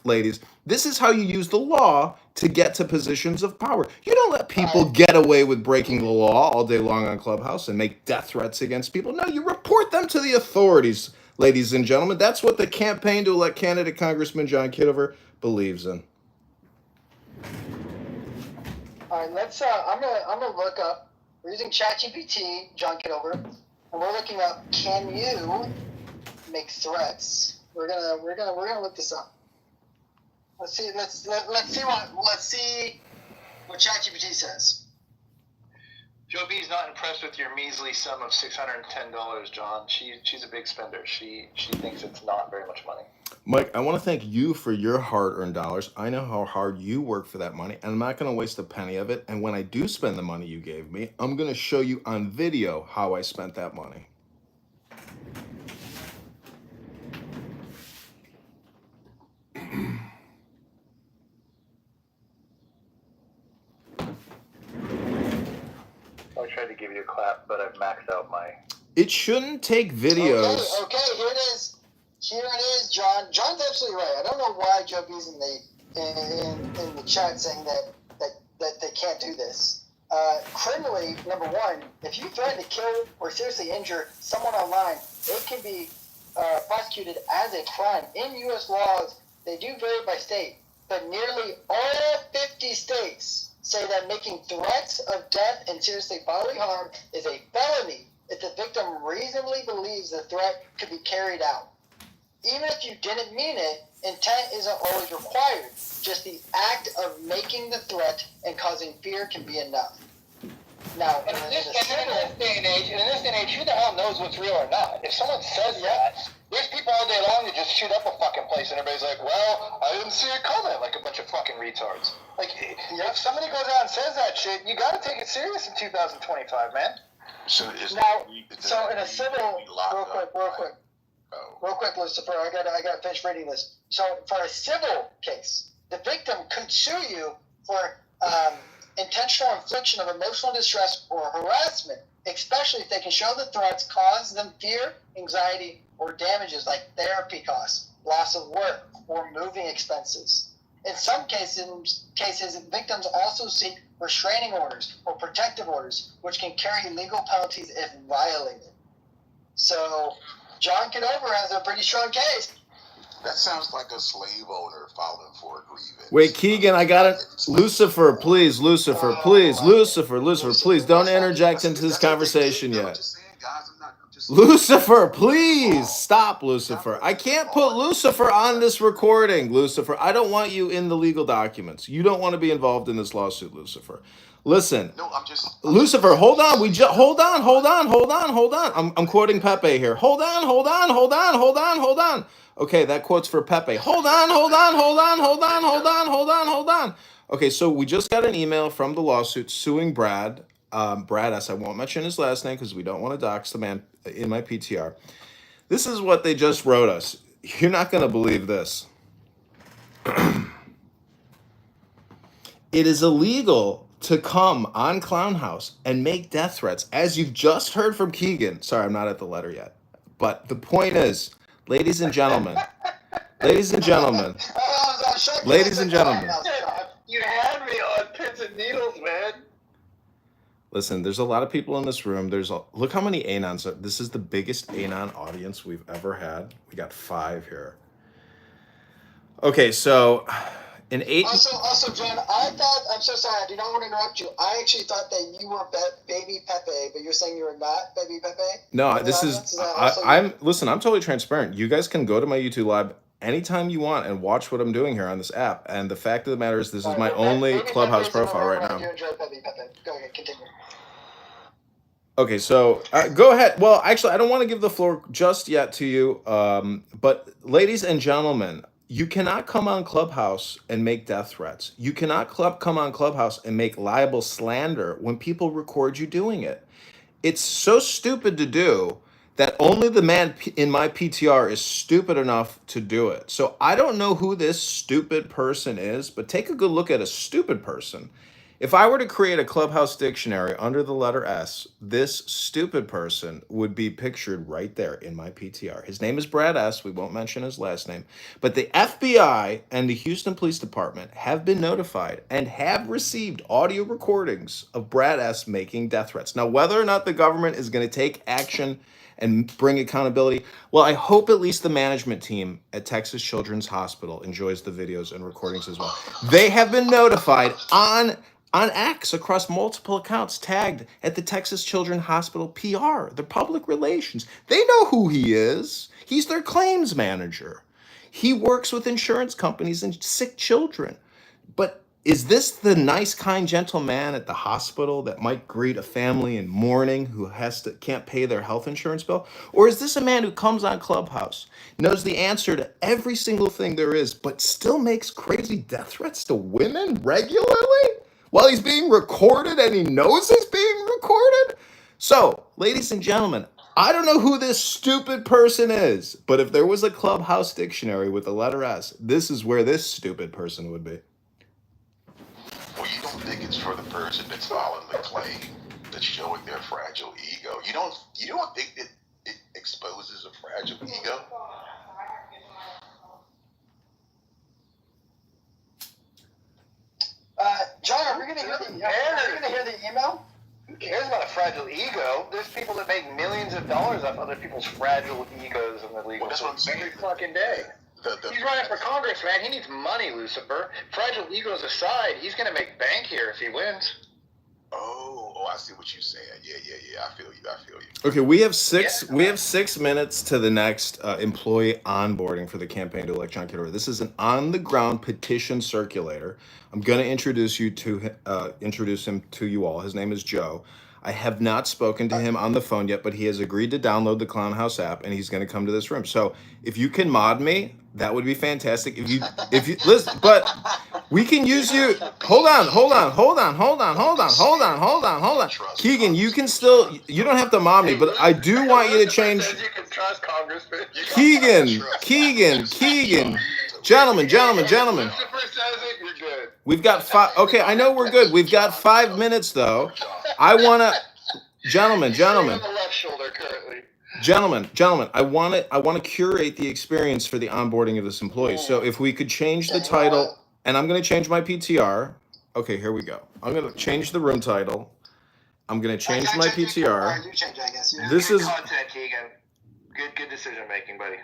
ladies. This is how you use the law to get to positions of power. You don't let people get away with breaking the law all day long on Clubhouse and make death threats against people. No, you report them to the authorities, ladies and gentlemen. That's what the campaign to elect candidate Congressman John Kitover believes in. All right, let's. I'm gonna look up. We're using ChatGPT, John Kitover, and we're looking up. Can you make threats? We're gonna look this up. Let's see what ChatGPT says. Joe B's not impressed with your measly sum of $610, John. She's a big spender. She thinks it's not very much money. Mike, I want to thank you for your hard-earned dollars. I know how hard you work for that money, and I'm not going to waste a penny of it. And when I do spend the money you gave me, I'm going to show you on video how I spent that money. I tried to give you a clap, but I've maxed out my It shouldn't take videos. Okay, here it is. John. John's absolutely right. I don't know why Joe B's in the chat saying that they can't do this. Criminally, number one, if you threaten to kill or seriously injure someone online, it can be prosecuted as a crime. In U.S. laws, they do vary by state, but nearly all 50 states say that making threats of death and seriously bodily harm is a felony if the victim reasonably believes the threat could be carried out. Even if you didn't mean it, intent isn't always required. Just the act of making the threat and causing fear can be enough. Now, in this day and age, who the hell knows what's real or not? If someone says that, there's people all day long that just shoot up a fucking place, and everybody's like, "Well, I didn't see it coming," like a bunch of fucking retards. Like, if somebody goes out and says that shit, you got to take it serious in 2025, man. So in a civil, real quick, Lucifer, I gotta finish reading this. So for a civil case, the victim could sue you for intentional infliction of emotional distress or harassment, especially if they can show the threats cause them fear, anxiety, or damages like therapy costs, loss of work, or moving expenses. In some cases, victims also seek restraining orders or protective orders, which can carry legal penalties if violated. So, John Kitover has a pretty strong case. That sounds like a slave owner filing for a grievance. Wait, Keegan, I got it. Lucifer, please, Lucifer, please, don't interject into this conversation yet. Lucifer, please stop, Lucifer. I can't put Lucifer on this recording, Lucifer. I don't want you in the legal documents. You don't want to be involved in this lawsuit, Lucifer. Listen, Lucifer, hold on. Hold on. I'm quoting Pepe here. Hold on. Okay, that quote's for Pepe. Hold on. Okay, so we just got an email from the lawsuit suing Brad. Brad S. I won't mention his last name because we don't want to dox the man in my PTR. This is what they just wrote us. You're not going to believe this. It is illegal to come on Clown House and make death threats, as you've just heard from Keegan. Sorry, I'm not at the letter yet. But the point is, ladies and gentlemen, You had me on pins and needles, man. Listen, there's a lot of people in this room. Look how many Anons. This is the biggest Anon audience we've ever had. We got 5 here. Okay, so in 8. Also, John, I'm so sorry. I do not want to interrupt you. I actually thought that you were Baby Pepe, but you're saying you were not Baby Pepe? No, this is. Listen. I'm totally transparent. You guys can go to my YouTube live anytime you want and watch what I'm doing here on this app. And the fact of the matter is, this is my only Clubhouse profile right now. You enjoy Baby Pepe. Go ahead, continue. Okay, so go ahead. Well, actually, I don't want to give the floor just yet to you. But ladies and gentlemen, you cannot come on Clubhouse and make death threats. You cannot come on Clubhouse and make libel slander when people record you doing it. It's so stupid to do that only the man in my PTR is stupid enough to do it. So I don't know who this stupid person is, but take a good look at a stupid person. If I were to create a Clubhouse dictionary under the letter S, this stupid person would be pictured right there in my PTR. His name is Brad S. We won't mention his last name. But the FBI and the Houston Police Department have been notified and have received audio recordings of Brad S. making death threats. Now, whether or not the government is going to take action and bring accountability, well, I hope at least the management team at Texas Children's Hospital enjoys the videos and recordings as well. They have been notified on X across multiple accounts tagged at the Texas Children's Hospital PR, the public relations. They know who he is. He's their claims manager. He works with insurance companies and sick children. But is this the nice, kind, gentle man at the hospital that might greet a family in mourning who can't pay their health insurance bill? Or is this a man who comes on Clubhouse, knows the answer to every single thing there is, but still makes crazy death threats to women regularly? While he's being recorded and he knows he's being recorded? So, ladies and gentlemen, I don't know who this stupid person is, but if there was a Clubhouse dictionary with the letter S, this is where this stupid person would be. Well, you don't think it's for the person that's filing the claim. that's showing their fragile ego. You don't think that it exposes a fragile ego? John, are we going to hear the email? Who cares about a fragile ego? There's people that make millions of dollars off other people's fragile egos in the legal system every fucking day. He's running for Congress, man. He needs money, Lucifer. Fragile egos aside, he's going to make bank here if he wins. Oh, I see what you're saying. Yeah. I feel you. Okay, we have 6 minutes to the next employee onboarding for the campaign to elect John Kitover. This is an on-the-ground petition circulator. I'm going to introduce him to you all. His name is Joe. I have not spoken to him on the phone yet, but he has agreed to download the Clown House app, and he's going to come to this room. So if you can mod me, that would be fantastic. If you listen, but we can use you. Hold on. Keegan, you can still. You don't have to mod me, but I do want you to change. You can trust Congressman. Keegan. Gentlemen. Lucifer says it, you're good. We've got 5. Okay, I know we're good. We've got 5 minutes though. I want to, gentlemen. On the left shoulder currently. Gentlemen, I want to curate the experience for the onboarding of this employee. So if we could change the title, and I'm going to change my PTR. Okay, here we go. I'm going to change the room title. I'm going to change my PTR. This is content, Keegan. Good decision making, buddy.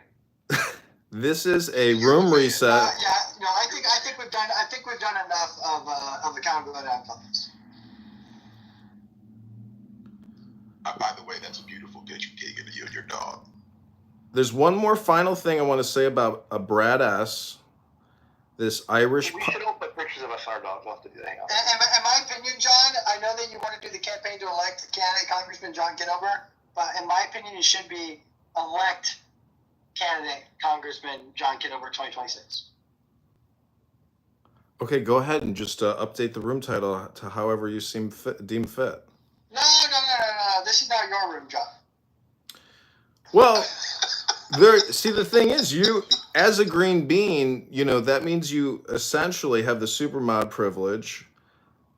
This is a room reset. I think we've done enough of accountability on Clubhouse. By the way, that's a beautiful picture, Keegan, of you and your dog. There's one more final thing I want to say about a Brad S. This Irish. We should all put pictures of us and our dogs. We'll have to do that. In my opinion, John, I know that you want to do the campaign to elect candidate Congressman John Kitover, but in my opinion, it should be elect candidate Congressman John Kitover 2026. Okay, go ahead and just update the room title to however you deem fit. No. This is not your room, John. Well, see, the thing is, you, as a green bean, that means you essentially have the supermod privilege.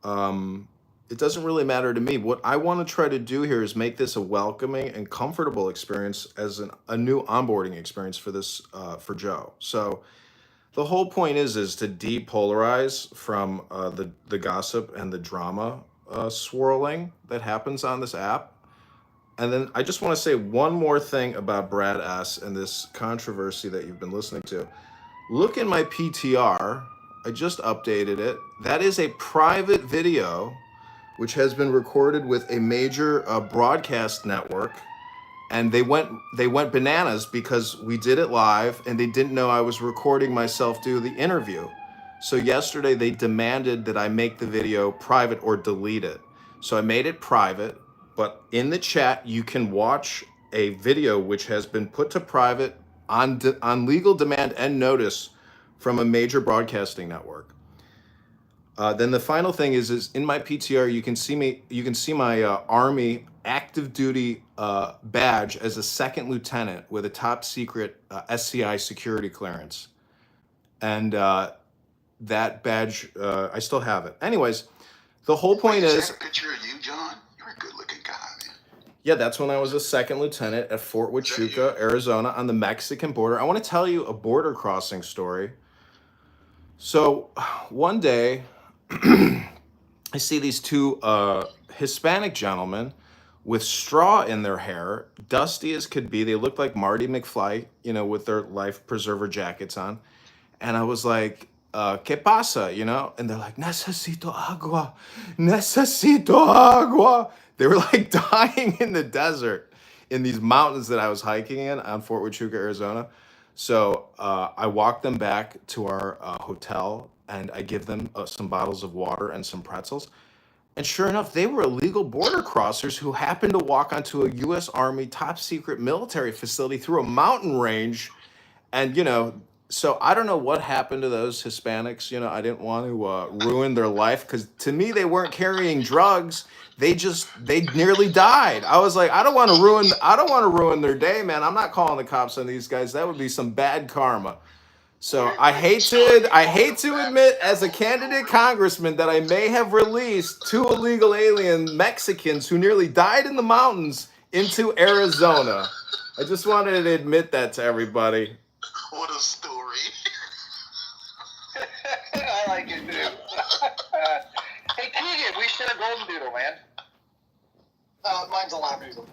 It doesn't really matter to me. What I want to try to do here is make this a welcoming and comfortable experience as a new onboarding experience for this, for Joe. So the whole point is to depolarize from the gossip and the drama swirling that happens on this app. And then I just want to say one more thing about Brad S. and this controversy that you've been listening to. Look in my PTR. I just updated it. That is a private video which has been recorded with a major broadcast network. And they went bananas because we did it live and they didn't know I was recording myself do the interview. So yesterday they demanded that I make the video private or delete it. So I made it private, but in the chat you can watch a video which has been put to private on legal demand and notice from a major broadcasting network. Then the final thing is in my PTR you can see my Army active duty badge as a second lieutenant with a top secret SCI security clearance, and that badge I still have it. Anyways, the whole point is. Is that a picture of you, John? You're a good-looking guy, man. Yeah, that's when I was a second lieutenant at Fort Huachuca, Arizona, on the Mexican border. I want to tell you a border crossing story. So one day, I see these two Hispanic gentlemen with straw in their hair, dusty as could be. They look like Marty McFly, with their life preserver jackets on. And I was like, ¿qué pasa? And they're like, necesito agua. They were like dying in the desert in these mountains that I was hiking in on Fort Huachuca, Arizona. So I walked them back to our hotel and I give them some bottles of water and some pretzels. And sure enough, they were illegal border crossers who happened to walk onto a U.S. Army top secret military facility through a mountain range. And, so I don't know what happened to those Hispanics. I didn't want to ruin their life because to me, they weren't carrying drugs. They nearly died. I was like, I don't want to ruin their day, man. I'm not calling the cops on these guys. That would be some bad karma. So I hate to admit, as a candidate congressman, that I may have released 2 illegal alien Mexicans who nearly died in the mountains into Arizona. I just wanted to admit that to everybody. What a story. I like it too. Hey Keegan, we share a golden doodle, man. Mine's a labradoodle.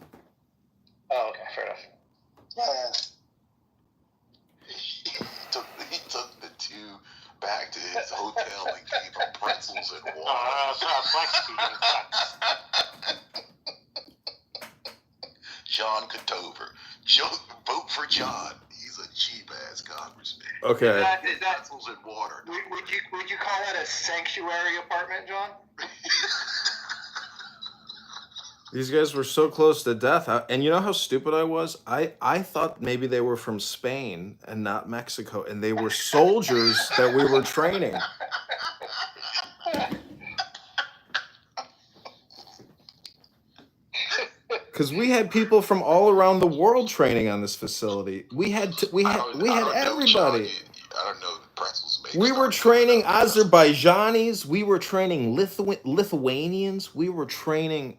Oh, okay, fair enough. Yeah. He took the 2 back to his hotel and gave him pretzels and water. John Kitover. Vote for John. He's a cheap ass congressman. Okay. Pretzels and water. Would you call that a sanctuary apartment, John? These guys were so close to death. And you know how stupid I was? I thought maybe they were from Spain and not Mexico, and they were soldiers that we were training. Because we had people from all around the world training on this facility. We had everybody. I don't know the pretzels. We were training Azerbaijanis. We were training Lithuanians. We were training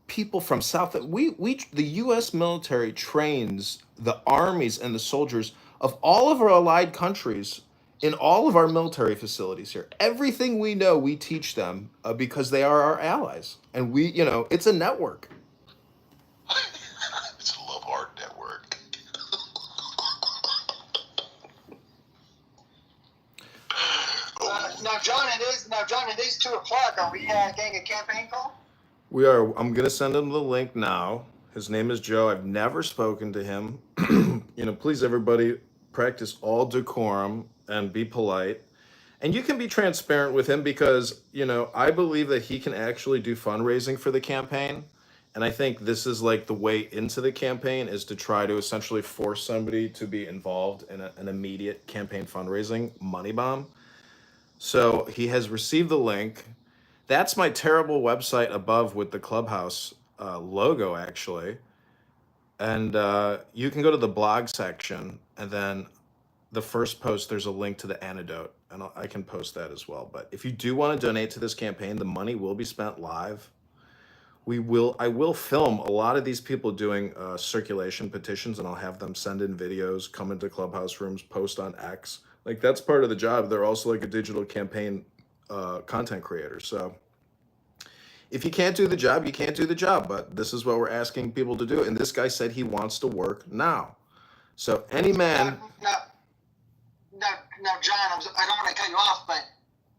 people from South. The U.S. military trains the armies and the soldiers of all of our allied countries in all of our military facilities here. Everything we know, we teach them because they are our allies, and it's a network. It's a love heart network. Now, John, it is 2:00. Are we getting a campaign call? We are. I'm gonna send him the link now. His name is Joe. I've never spoken to him. Please, everybody, practice all decorum and be polite. And you can be transparent with him because, I believe that he can actually do fundraising for the campaign. And I think this is like the way into the campaign is to try to essentially force somebody to be involved in an immediate campaign fundraising money bomb. So he has received the link. That's my terrible website above with the Clubhouse logo, actually. And you can go to the blog section, and then the first post, there's a link to the antidote, and I can post that as well. But if you do want to donate to this campaign, the money will be spent live. I will film a lot of these people doing circulation petitions, and I'll have them send in videos, come into Clubhouse rooms, post on X. Like, that's part of the job. They're also like a digital campaign content creator. So if you can't do the job, you can't do the job. But this is what we're asking people to do. And this guy said he wants to work now. So any man. Now, John, I don't want to cut you off, but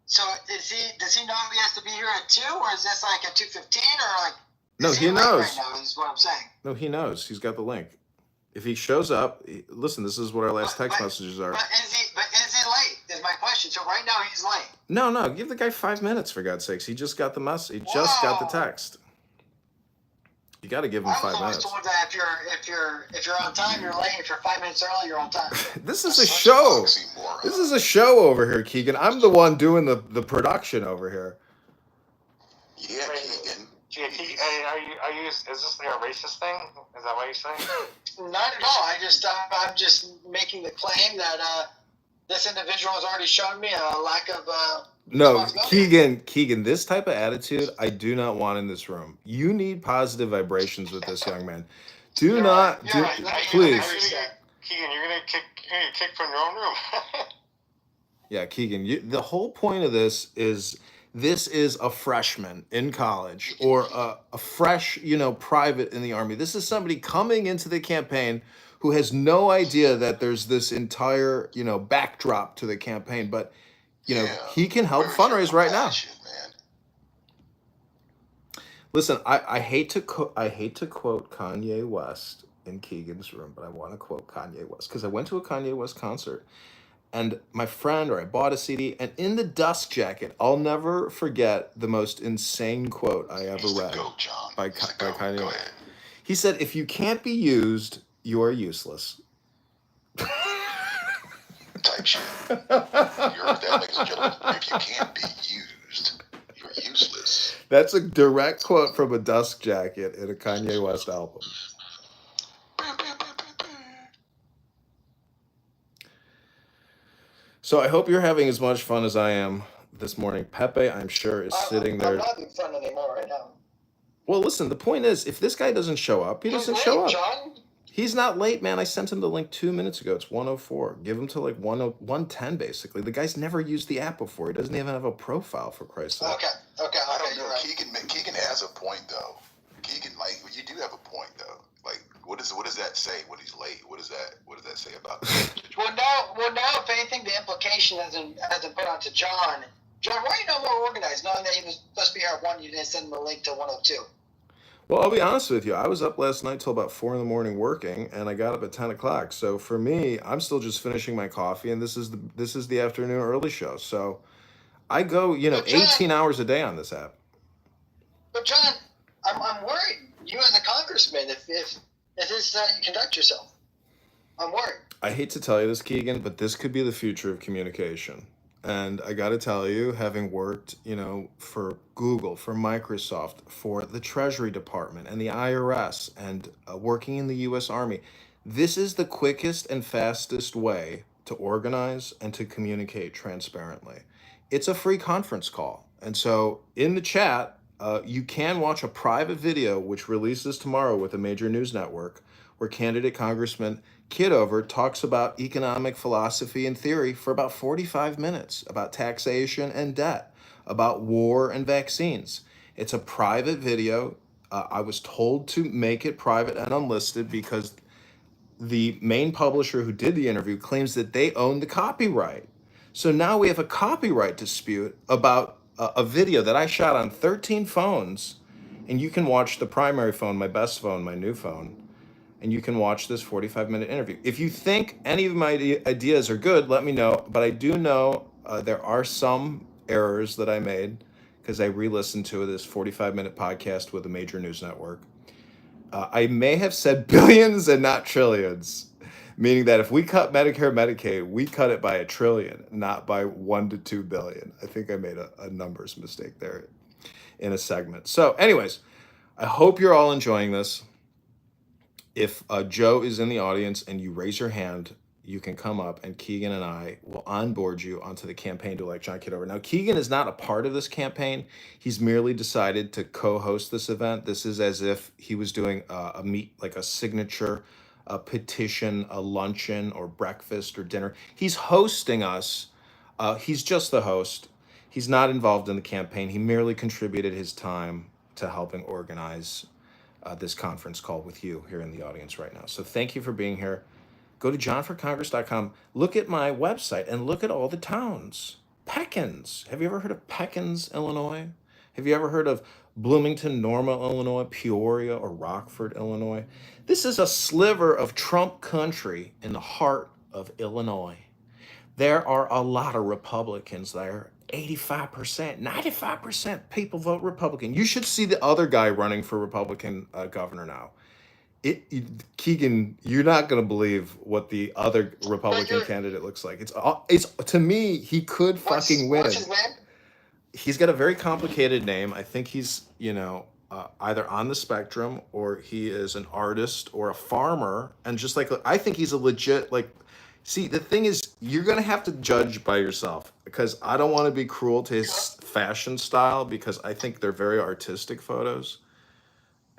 so does he know he has to be here at 2, or is this like at 2:15, or like? No, he knows. Right now is what I'm saying. No, he knows. He's got the link. If he shows up, listen, this is what our last text messages are. But is he late? Is my question. So right now he's late. No, give the guy 5 minutes, for God's sakes. He just got the message. He just got the text. You got to give him 5 minutes. I was always told that if you're on time, you're late. If you're 5 minutes early, you're on time. This is a show. This is a show over here, Keegan. I'm the one doing the production over here. Yeah, Keegan. Is this like a racist thing? Is that what you're saying? Not at all. I'm just making the claim that this individual has already shown me a lack of. No, Keegan, this type of attitude I do not want in this room. You need positive vibrations with this young man. Please. Keegan, you're gonna kick from your own room. Yeah, Keegan, the whole point of this is a freshman in college or a fresh, private in the Army. This is somebody coming into the campaign who has no idea that there's this entire, backdrop to the campaign, but he can help fundraise right now. Listen, I hate to quote Kanye West in Keegan's room, but I want to quote Kanye West because I went to a Kanye West concert, and my friend, or I bought a CD, and in the dust jacket, I'll never forget the most insane quote I ever read by Kanye West. He said, "If you can't be used, you are useless." Type shit. Ladies and gentlemen, if you can't be used, you're useless. That's a direct quote from a dust jacket in a Kanye West album. So I hope you're having as much fun as I am this morning. Pepe, I'm sure, is sitting there. I'm not having fun anymore right now. Well, listen, the point is, if this guy doesn't show up, he doesn't show up. John? He's not late, man. I sent him the link 2 minutes ago. It's 1:04. Give him to like 1:10, basically. The guy's never used the app before. He doesn't even have a profile, for Christ's sake. Okay. I don't know. Right. Keegan has a point though. Keegan, like, you do have a point though. Like, what does that say when he's late? What does that say about that? Well, now, if anything, the implication hasn't put onto John. John, why are you not more organized? Knowing that he was supposed to be here at 1, you didn't send him a link to 1:02. Well, I'll be honest with you. I was up last night till about 4 in the morning working, and I got up at 10 o'clock. So for me, I'm still just finishing my coffee, and this is the afternoon early show. So I go, 18 hours a day on this app. But John, I'm worried. You as a congressman, if this is how you conduct yourself, I'm worried. I hate to tell you this, Keegan, but this could be the future of communication. And I got to tell you, having worked, for Google, for Microsoft, for the Treasury Department and the IRS, and working in the U.S. Army, this is the quickest and fastest way to organize and to communicate transparently. It's a free conference call. And so in the chat, you can watch a private video, which releases tomorrow with a major news network, where candidate Congressman Kitover talks about economic philosophy and theory for about 45 minutes, about taxation and debt, about war and vaccines. It's a private video. I was told to make it private and unlisted because the main publisher who did the interview claims that they own the copyright. So now we have a copyright dispute about a video that I shot on 13 phones, and you can watch the primary phone, my best phone, my new phone, and you can watch this 45-minute interview. If you think any of my ideas are good, let me know. But I do know there are some errors that I made because I re-listened to this 45-minute podcast with a major news network. I may have said billions and not trillions, meaning that if we cut Medicare, Medicaid, we cut it by $1 trillion, not by 1 to 2 billion. I think I made a numbers mistake there in a segment. So anyways, I hope you're all enjoying this. If Joe is in the audience and you raise your hand, you can come up and Keegan and I will onboard you onto the campaign to elect John Kitover. Now, Keegan is not a part of this campaign. He's merely decided to co-host this event. This is as if he was doing a signature, a petition, a luncheon or breakfast or dinner. He's hosting us. He's just the host. He's not involved in the campaign. He merely contributed his time to helping organize this conference call with you here in the audience right now. So thank you for being here. Go to johnforcongress.com. Look at my website and look at all the towns. Peckins. Have you ever heard of Peckins, Illinois? Have you ever heard of Bloomington, Norma, Illinois, Peoria, or Rockford, Illinois? This is a sliver of Trump country in the heart of Illinois. There are a lot of Republicans there. 85%, 95% people vote Republican. You should see the other guy running for Republican governor now. Keegan, you're not going to believe what the other Republican candidate looks like. It's to me, he could fucking win. What's his name? He's got a very complicated name. I think he's, either on the spectrum or he is an artist or a farmer. And just I think he's a legit, see, the thing is, you're going to have to judge by yourself because I don't want to be cruel to his fashion style because I think they're very artistic photos.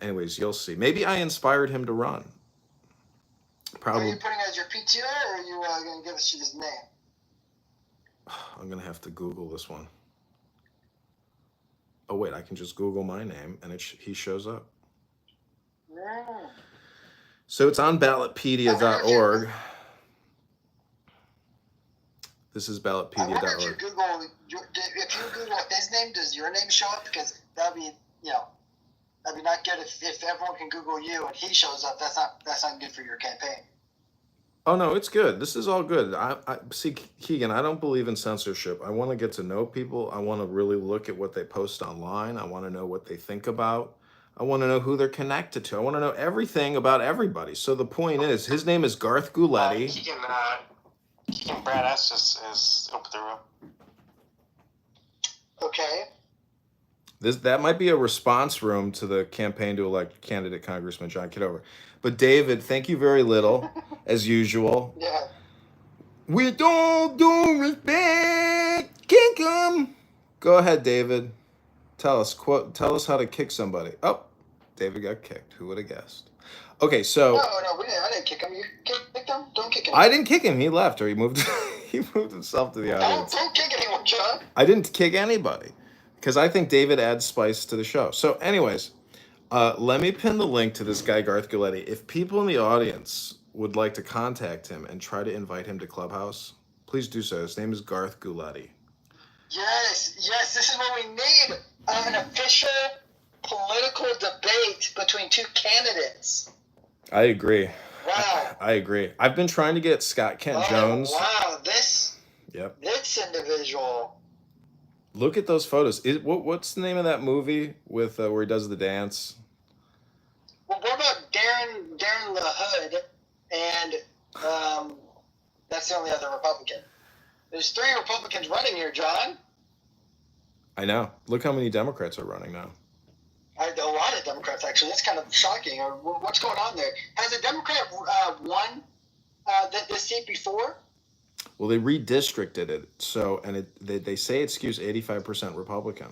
Anyways, you'll see. Maybe I inspired him to run. Probably. Are you putting it as your PTR or are you going to give us his name? I'm going to have to Google this one. Oh, wait, I can just Google my name and he shows up. Mm. So it's on ballotpedia.org. This is ballotpedia.org. I wonder if you Google his name, does your name show up? Because that'd be not good if everyone can Google you and he shows up. That's not good for your campaign. Oh no, it's good. This is all good. I see, Keegan, I don't believe in censorship. I want to get to know people. I want to really look at what they post online. I want to know what they think about. I want to know who they're connected to. I want to know everything about everybody. So the point is, his name is Garth Gouletti. Keegan Brad S is open the room. Okay. That might be a response room to the campaign to elect candidate Congressman John Kitover. But David, thank you very little, as usual. Yeah. With all due respect, kick 'em. Go ahead, David. Tell us how to kick somebody. Oh, David got kicked. Who would have guessed? Okay, so No, I didn't kick him. You kicked him? Don't kick him. I didn't kick him. He left, or he moved. He moved himself to the audience. Don't kick anyone, John. I didn't kick anybody because I think David adds spice to the show. So, anyways, let me pin the link to this guy Garth Gulletti. If people in the audience would like to contact him and try to invite him to Clubhouse, please do so. His name is Garth Gulletti. Yes, this is what we need. An official political debate between two candidates. I agree. Wow. I agree. I've been trying to get Scott Kent Jones. Wow, this individual. Look at those photos. What's the name of that movie with where he does the dance? Well, what about Darren LaHood? And that's the only other Republican. There's 3 Republicans running here, John. I know. Look how many Democrats are running now. A lot of Democrats, actually. That's kind of shocking. What's going on there? Has a Democrat won this seat before? Well, they redistricted it, so they say it skews 85% Republican,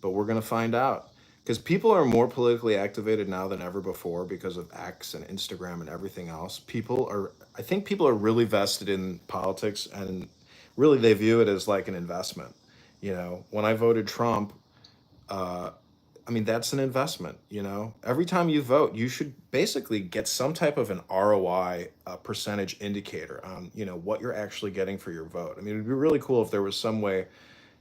but we're going to find out because people are more politically activated now than ever before because of X and Instagram and everything else. I think people are really vested in politics, and really they view it as like an investment. You know, when I voted Trump, I mean, that's an investment, you know? Every time you vote, you should basically get some type of an ROI percentage indicator on, you know, what you're actually getting for your vote. I mean, it'd be really cool if there was some way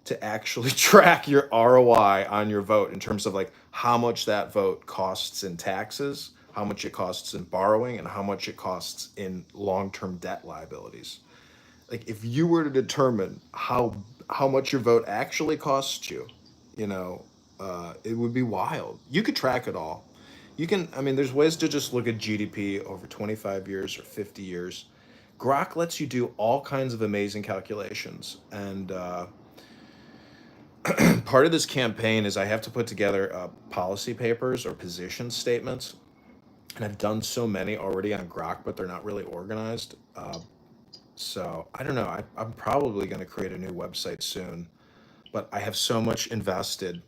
to actually track your ROI on your vote in terms of like how much that vote costs in taxes, how much it costs in borrowing, and how much it costs in long-term debt liabilities. Like if you were to determine how much your vote actually costs you, you know, it would be wild. You could track it all. You can, I mean, there's ways to just look at GDP over 25 years or 50 years. Grok lets you do all kinds of amazing calculations. And part of this campaign is I have to put together policy papers or position statements. And I've done so many already on Grok, but they're not really organized. So I don't know. I'm probably going to create a new website soon. But I have so much invested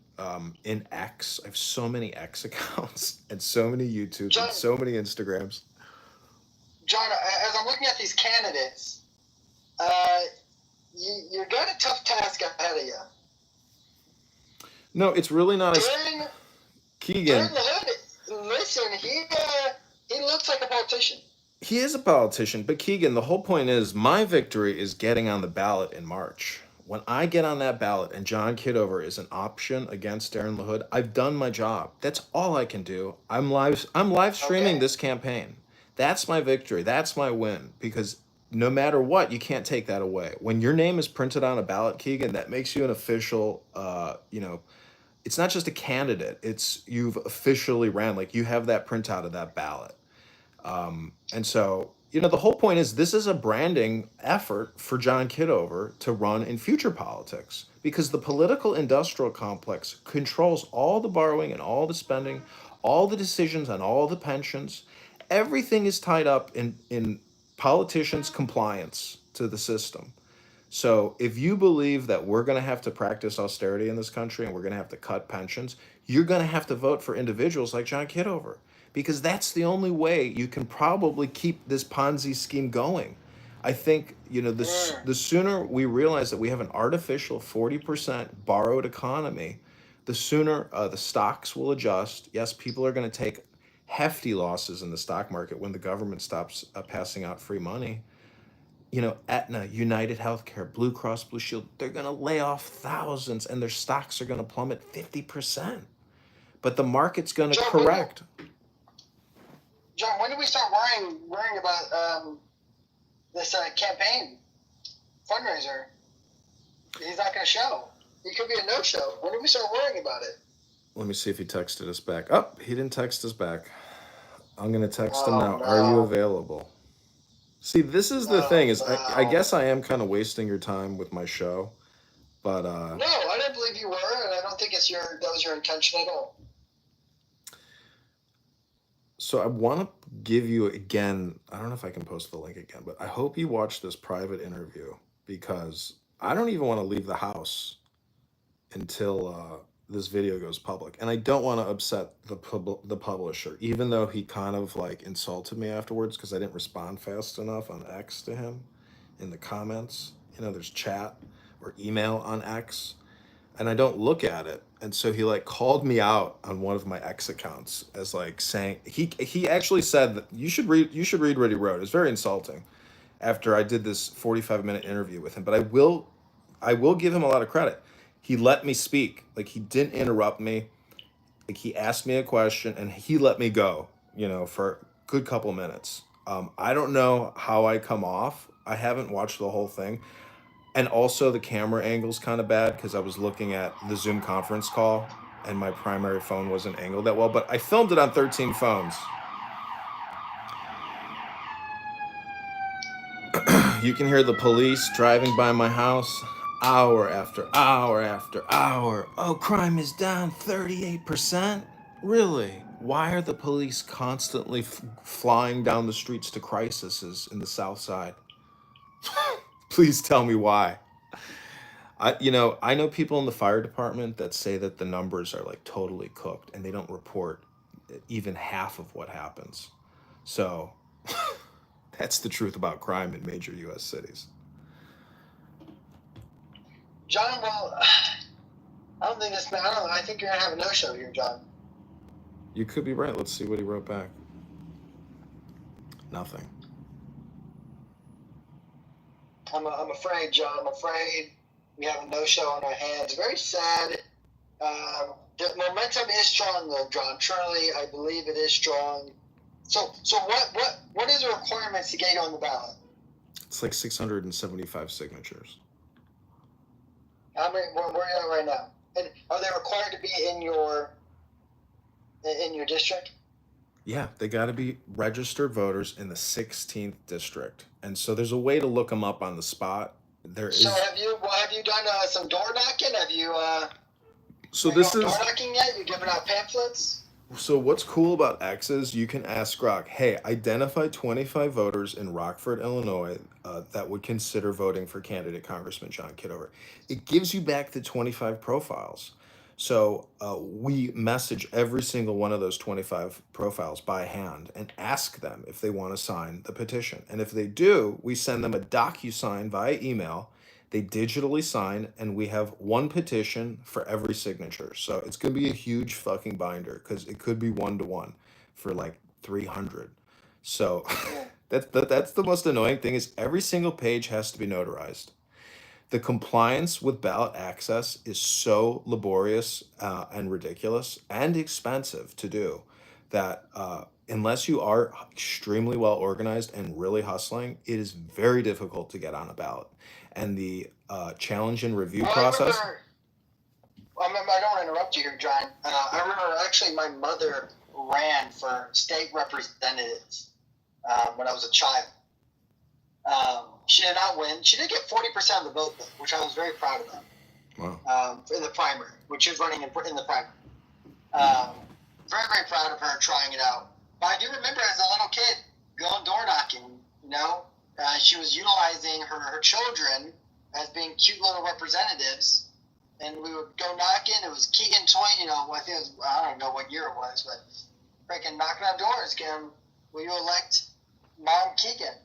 in X. I have so many X accounts and so many YouTubes and so many Instagrams. John, as I'm looking at these candidates, you got a tough task ahead of you. No, it's really not as Keegan. Listen, he looks like a politician. He is a politician, but Keegan, the whole point is my victory is getting on the ballot in March. When I get on that ballot and John Kitover is an option against Darren LaHood, I've done my job. That's all I can do. I'm live streaming this campaign. That's my victory. That's my win. Because no matter what, you can't take that away. When your name is printed on a ballot, Keegan, that makes you an official, you know, it's not just a candidate. It's you've officially ran. Like you have that printout of that ballot. And so, you know, the whole point is this is a branding effort for John Kitover to run in future politics because the political industrial complex controls all the borrowing and all the spending, all the decisions on all the pensions. Everything is tied up in politicians' compliance to the system. So if you believe that we're going to have to practice austerity in this country and we're going to have to cut pensions, you're going to have to vote for individuals like John Kitover. Because that's the only way you can probably keep this Ponzi scheme going. I think, you know, the sooner we realize that we have an artificial 40% borrowed economy, the sooner the stocks will adjust. Yes, people are going to take hefty losses in the stock market when the government stops passing out free money. You know, Aetna, United Healthcare, Blue Cross Blue Shield, they're going to lay off thousands and their stocks are going to plummet 50%. But the market's going to correct. John, when do we start worrying about this campaign fundraiser? He's not going to show. He could be a no-show. When do we start worrying about it? Let me see if he texted us back. Oh, he didn't text us back. I'm going to text him now. No. Are you available? See, this is the thing is I guess I am kind of wasting your time with my show, but no, I don't believe you were, and I don't think that was your intention at all. So I want to give you again, I don't know if I can post the link again, but I hope you watch this private interview because I don't even want to leave the house until this video goes public. And I don't want to upset the publisher, even though he kind of like insulted me afterwards because I didn't respond fast enough on X to him in the comments. You know, there's chat or email on X, and I don't look at it. And so he like called me out on one of my X accounts as like saying he actually said that you should read what he wrote. It's very insulting after I did this 45-minute interview with him. But I will give him a lot of credit. He let me speak. Like he didn't interrupt me. Like he asked me a question and he let me go, you know, for a good couple minutes. I don't know how I come off. I haven't watched the whole thing. And also the camera angle's kind of bad because I was looking at the Zoom conference call and my primary phone wasn't angled that well, but I filmed it on 13 phones. You can hear the police driving by my house hour after hour after hour. Oh, crime is down 38%? Really? Why are the police constantly flying down the streets to crises in the South Side? Please tell me why. I know people in the fire department that say that the numbers are like totally cooked and they don't report even half of what happens. So that's the truth about crime in major U.S. cities. John, well, I don't think this. I think you're gonna have a no-show here, John. You could be right. Let's see what he wrote back. Nothing. I'm afraid, John. I'm afraid we have a no-show on our hands. Very sad. The momentum is strong, though, John. Truly, I believe it is strong. So what is the requirements to get you on the ballot? It's like 675 signatures. How many? Where are you at right now? And are they required to be in your district? Yeah, they got to be registered voters in the 16th district, and so there's a way to look them up on the spot. So have you done some door knocking? Have you? So this is door knocking yet? You giving out pamphlets? So what's cool about X is you can ask Grok, hey, identify 25 voters in Rockford, Illinois, that would consider voting for candidate Congressman John Kitover. It gives you back the 25 profiles. So we message every single one of those 25 profiles by hand and ask them if they want to sign the petition. And if they do, we send them a DocuSign via email. They digitally sign, and we have one petition for every signature. So it's going to be a huge fucking binder because it could be 1-to-1 for like 300. So that's the most annoying thing is every single page has to be notarized. The compliance with ballot access is so laborious and ridiculous and expensive to do that unless you are extremely well organized and really hustling, it is very difficult to get on a ballot. And the challenge and review process. I don't want to interrupt you here, John. I remember actually my mother ran for state representatives when I was a child. She did not win. She did get 40% of the vote, though, which I was very proud of her. Wow. In the primary, which she was running in the primary. Very, very proud of her trying it out. But I do remember as a little kid going door knocking, she was utilizing her children as being cute little representatives. And we would go knocking. It was Keegan Toy, I think it was, I don't know what year it was, but freaking knocking on doors, will you elect Mom Keegan?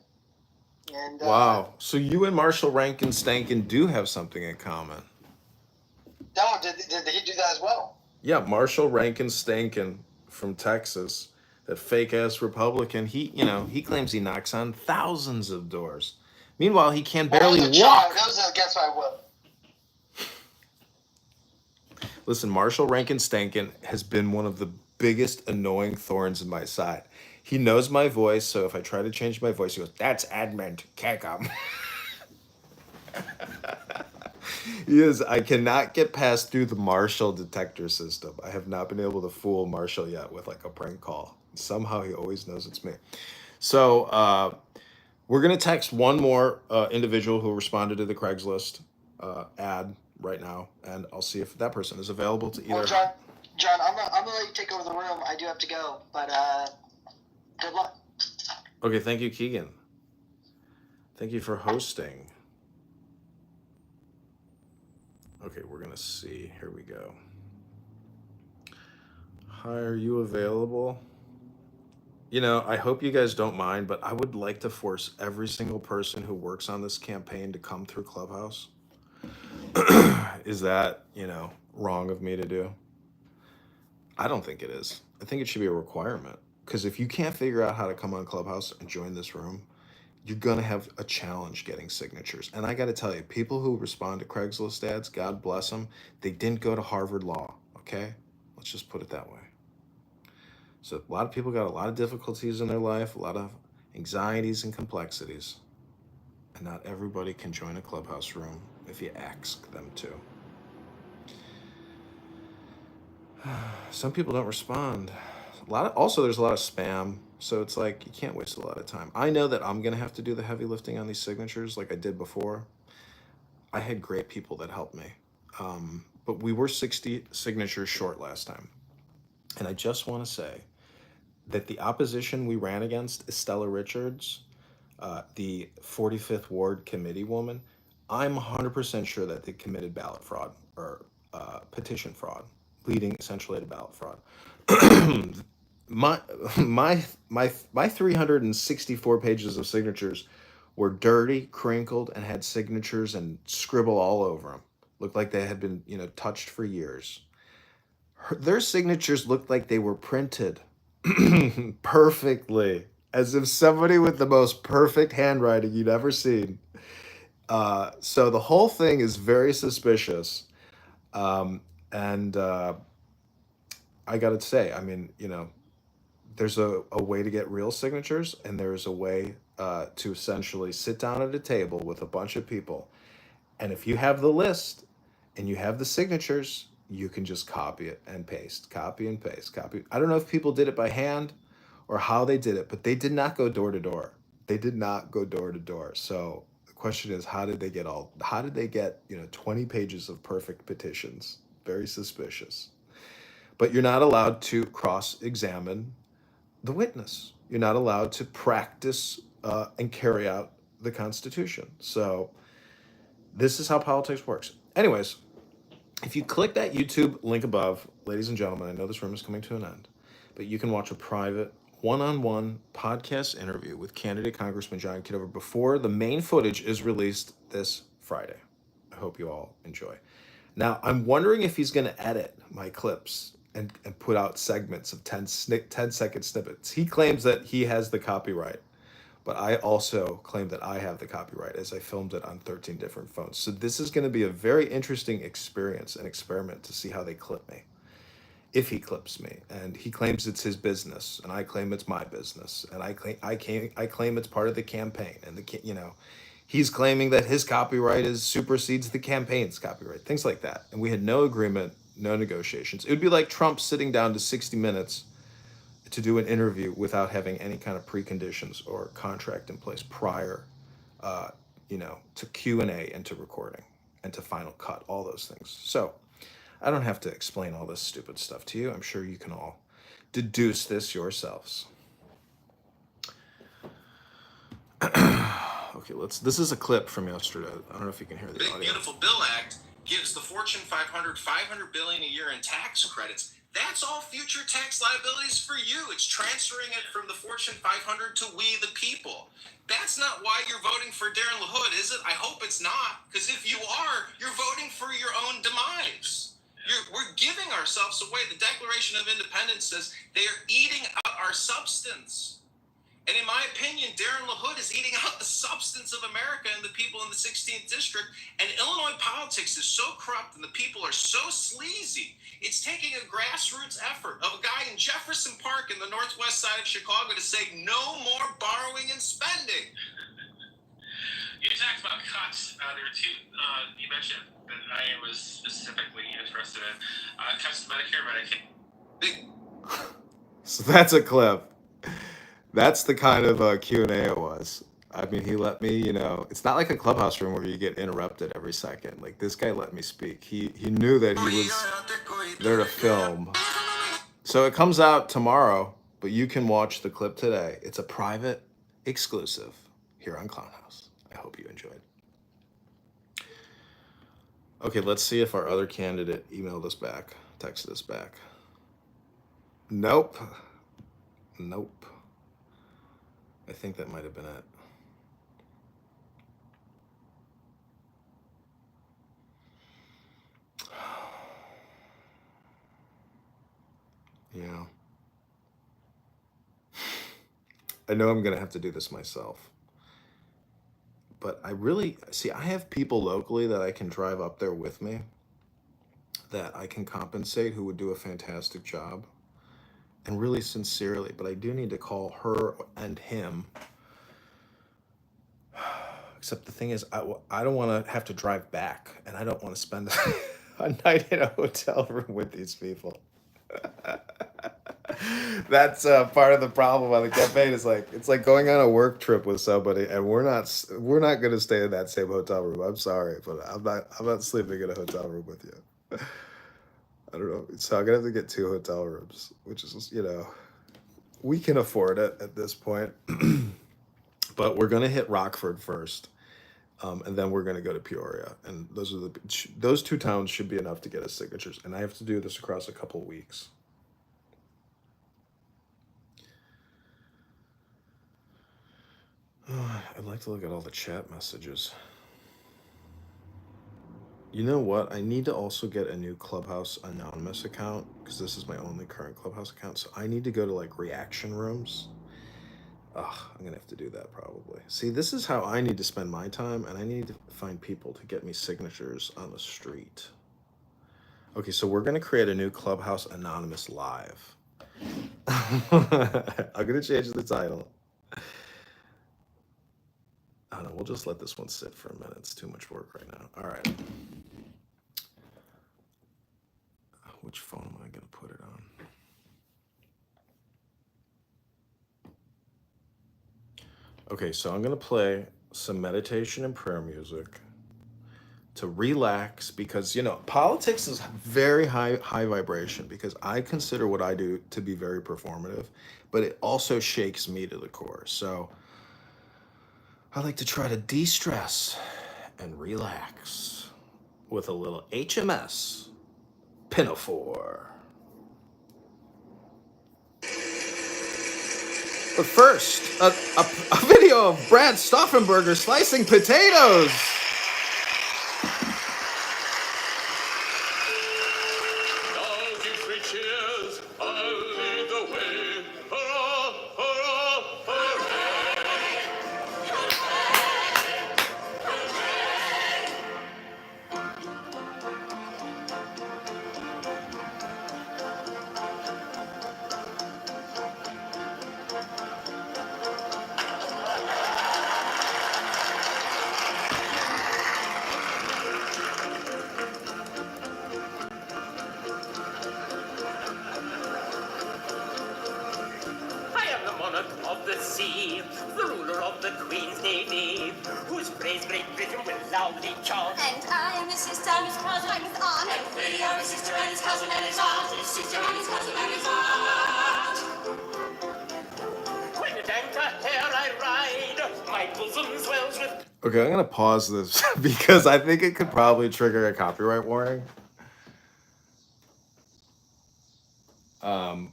And, wow. So you and Marshall Rankin Stankin do have something in common. No, did he do that as well? Yeah, Marshall Rankin Stankin from Texas, that fake ass Republican. He claims he knocks on thousands of doors. Meanwhile, he can barely walk. That was against my will. Listen, Marshall Rankin Stankin has been one of the biggest annoying thorns in my side. He knows my voice, so if I try to change my voice, he goes, "That's Edmund Keckham." He is. I cannot get past through the Marshall detector system. I have not been able to fool Marshall yet with like a prank call. Somehow he always knows it's me. So we're going to text one more individual who responded to the Craigslist ad right now, and I'll see if that person is available to either. John, I'm gonna let you take over the room. I do have to go, but Good luck. Okay, thank you, Keegan. Thank you for hosting. Okay, we're gonna see. Here we go. Hi, are you available? You know, I hope you guys don't mind, but I would like to force every single person who works on this campaign to come through Clubhouse. Is that, wrong of me to do? I don't think it is. I think it should be a requirement. Because if you can't figure out how to come on Clubhouse and join this room, you're going to have a challenge getting signatures. And I got to tell you, people who respond to Craigslist ads, God bless them, they didn't go to Harvard Law, okay? Let's just put it that way. So a lot of people got a lot of difficulties in their life, a lot of anxieties and complexities. And not everybody can join a Clubhouse room if you ask them to. Some people don't respond. There's a lot of spam, so it's like you can't waste a lot of time. I know that I'm gonna have to do the heavy lifting on these signatures like I did before. I had great people that helped me, but we were 60 signatures short last time. And I just want to say that the opposition we ran against, Estella Richards, the 45th Ward committee woman, I'm 100% sure that they committed ballot fraud or petition fraud, leading essentially to ballot fraud. my 364 pages of signatures were dirty, crinkled, and had signatures and scribble all over them. Looked like they had been, touched for years. Their signatures looked like they were printed perfectly, as if somebody with the most perfect handwriting you'd ever seen. So the whole thing is very suspicious. And I got to say, I mean, there's a way to get real signatures, and there's a way to essentially sit down at a table with a bunch of people. And if you have the list and you have the signatures, you can just copy it and paste, copy and paste, copy. I don't know if people did it by hand or how they did it, but they did not go door to door. They did not go door to door. So the question is, how did they get 20 pages of perfect petitions? Very suspicious. But you're not allowed to cross-examine the witness. You're not allowed to practice and carry out the Constitution. So this is how politics works. Anyways, if you click that YouTube link above, ladies and gentlemen, I know this room is coming to an end, but you can watch a private one-on-one podcast interview with candidate Congressman John Kitover before the main footage is released this Friday. I hope you all enjoy. Now, I'm wondering if he's going to edit my clips and put out segments of 10-second snippets. He claims that he has the copyright, but I also claim that I have the copyright as I filmed it on 13 different phones. So this is going to be a very interesting experience and experiment to see how they clip me, if he clips me. And he claims it's his business, and I claim it's my business, and I claim it's part of the campaign. And he's claiming that his copyright supersedes the campaign's copyright, things like that. And we had no agreement, no negotiations. It would be like Trump sitting down to 60 Minutes to do an interview without having any kind of preconditions or contract in place prior, to Q&A and to recording and to final cut, all those things. So I don't have to explain all this stupid stuff to you. I'm sure you can all deduce this yourselves. Okay, this is a clip from yesterday. I don't know if you can hear the audio. Big Beautiful Bill Act gives the Fortune 500 $500 billion a year in tax credits. That's all future tax liabilities for you. It's transferring it from the Fortune 500 to we the people. That's not why you're voting for Darren LaHood, is it? I hope it's not, because if you are, you're voting for your own demise. We're giving ourselves away. The Declaration of Independence says they are eating out our substance. And in my opinion, Darren LaHood is eating out the substance of America and the people in the 16th district. And Illinois politics is so corrupt and the people are so sleazy. It's taking a grassroots effort of a guy in Jefferson Park in the northwest side of Chicago to say no more borrowing and spending. You talked about cuts. There were two you mentioned that I was specifically interested in. Cuts to Medicare, Medicaid. So that's a clip. That's the kind of Q&A it was. I mean, he let me, it's not like a Clubhouse room where you get interrupted every second. Like, this guy let me speak. He knew that he was there to film. So it comes out tomorrow. but you can watch the clip today. It's a private exclusive here on Clown House. I hope you enjoyed. Okay, let's see if our other candidate emailed us back, texted us back. Nope. Nope. I think that might have been it. Yeah. I know I'm going to have to do this myself. But I really, see, I have people locally that I can drive up there with me that I can compensate who would do a fantastic job. And really sincerely, but I do need to call her and him. Except the thing is, I don't want to have to drive back, and I don't want to spend a night in a hotel room with these people. That's part of the problem on the campaign. Is like it's like going on a work trip with somebody, and we're not going to stay in that same hotel room. I'm sorry, but I'm not sleeping in a hotel room with you. I don't know. So I'm gonna have to get 2 hotel rooms, which is, you know, we can afford it at this point. But we're gonna hit Rockford first, and then we're gonna go to Peoria, and those 2 towns should be enough to get us signatures. And I have to do this across a couple weeks. I'd like to look at all the chat messages. You know what? I need to also get a new Clubhouse Anonymous account, because this is my only current Clubhouse account. So I need to go to like reaction rooms. Ugh, I'm gonna have to do that probably. See, this is how I need to spend my time, and I need to find people to get me signatures on the street. Okay, so we're gonna create a new Clubhouse Anonymous Live. I'm gonna change the title. I don't know, we'll just let this one sit for a minute. It's too much work right now. All right. Which phone am I gonna put it on? Okay, so I'm gonna play some meditation and prayer music to relax, because, you know, politics is very high vibration, because I consider what I do to be very performative, but it also shakes me to the core. So I like to try to de-stress and relax with a little HMS Pinafore. But first, a video of Brad Stauffenberger slicing potatoes. Of the sea, the ruler of the Queen's Navy, whose praise Great Britain will loudly chant. And I am his sister and his cousin and his aunt. And we are his sister and his cousin and his aunt. His sister and his cousin and his aunt. When at anchor here I ride, my bosom swells with... Okay, I'm gonna pause this because I think it could probably trigger a copyright warning.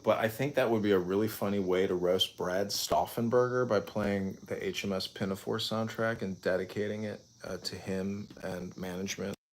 But I think that would be a really funny way to roast Brad Stauffenberger by playing the HMS Pinafore soundtrack and dedicating it to him and management.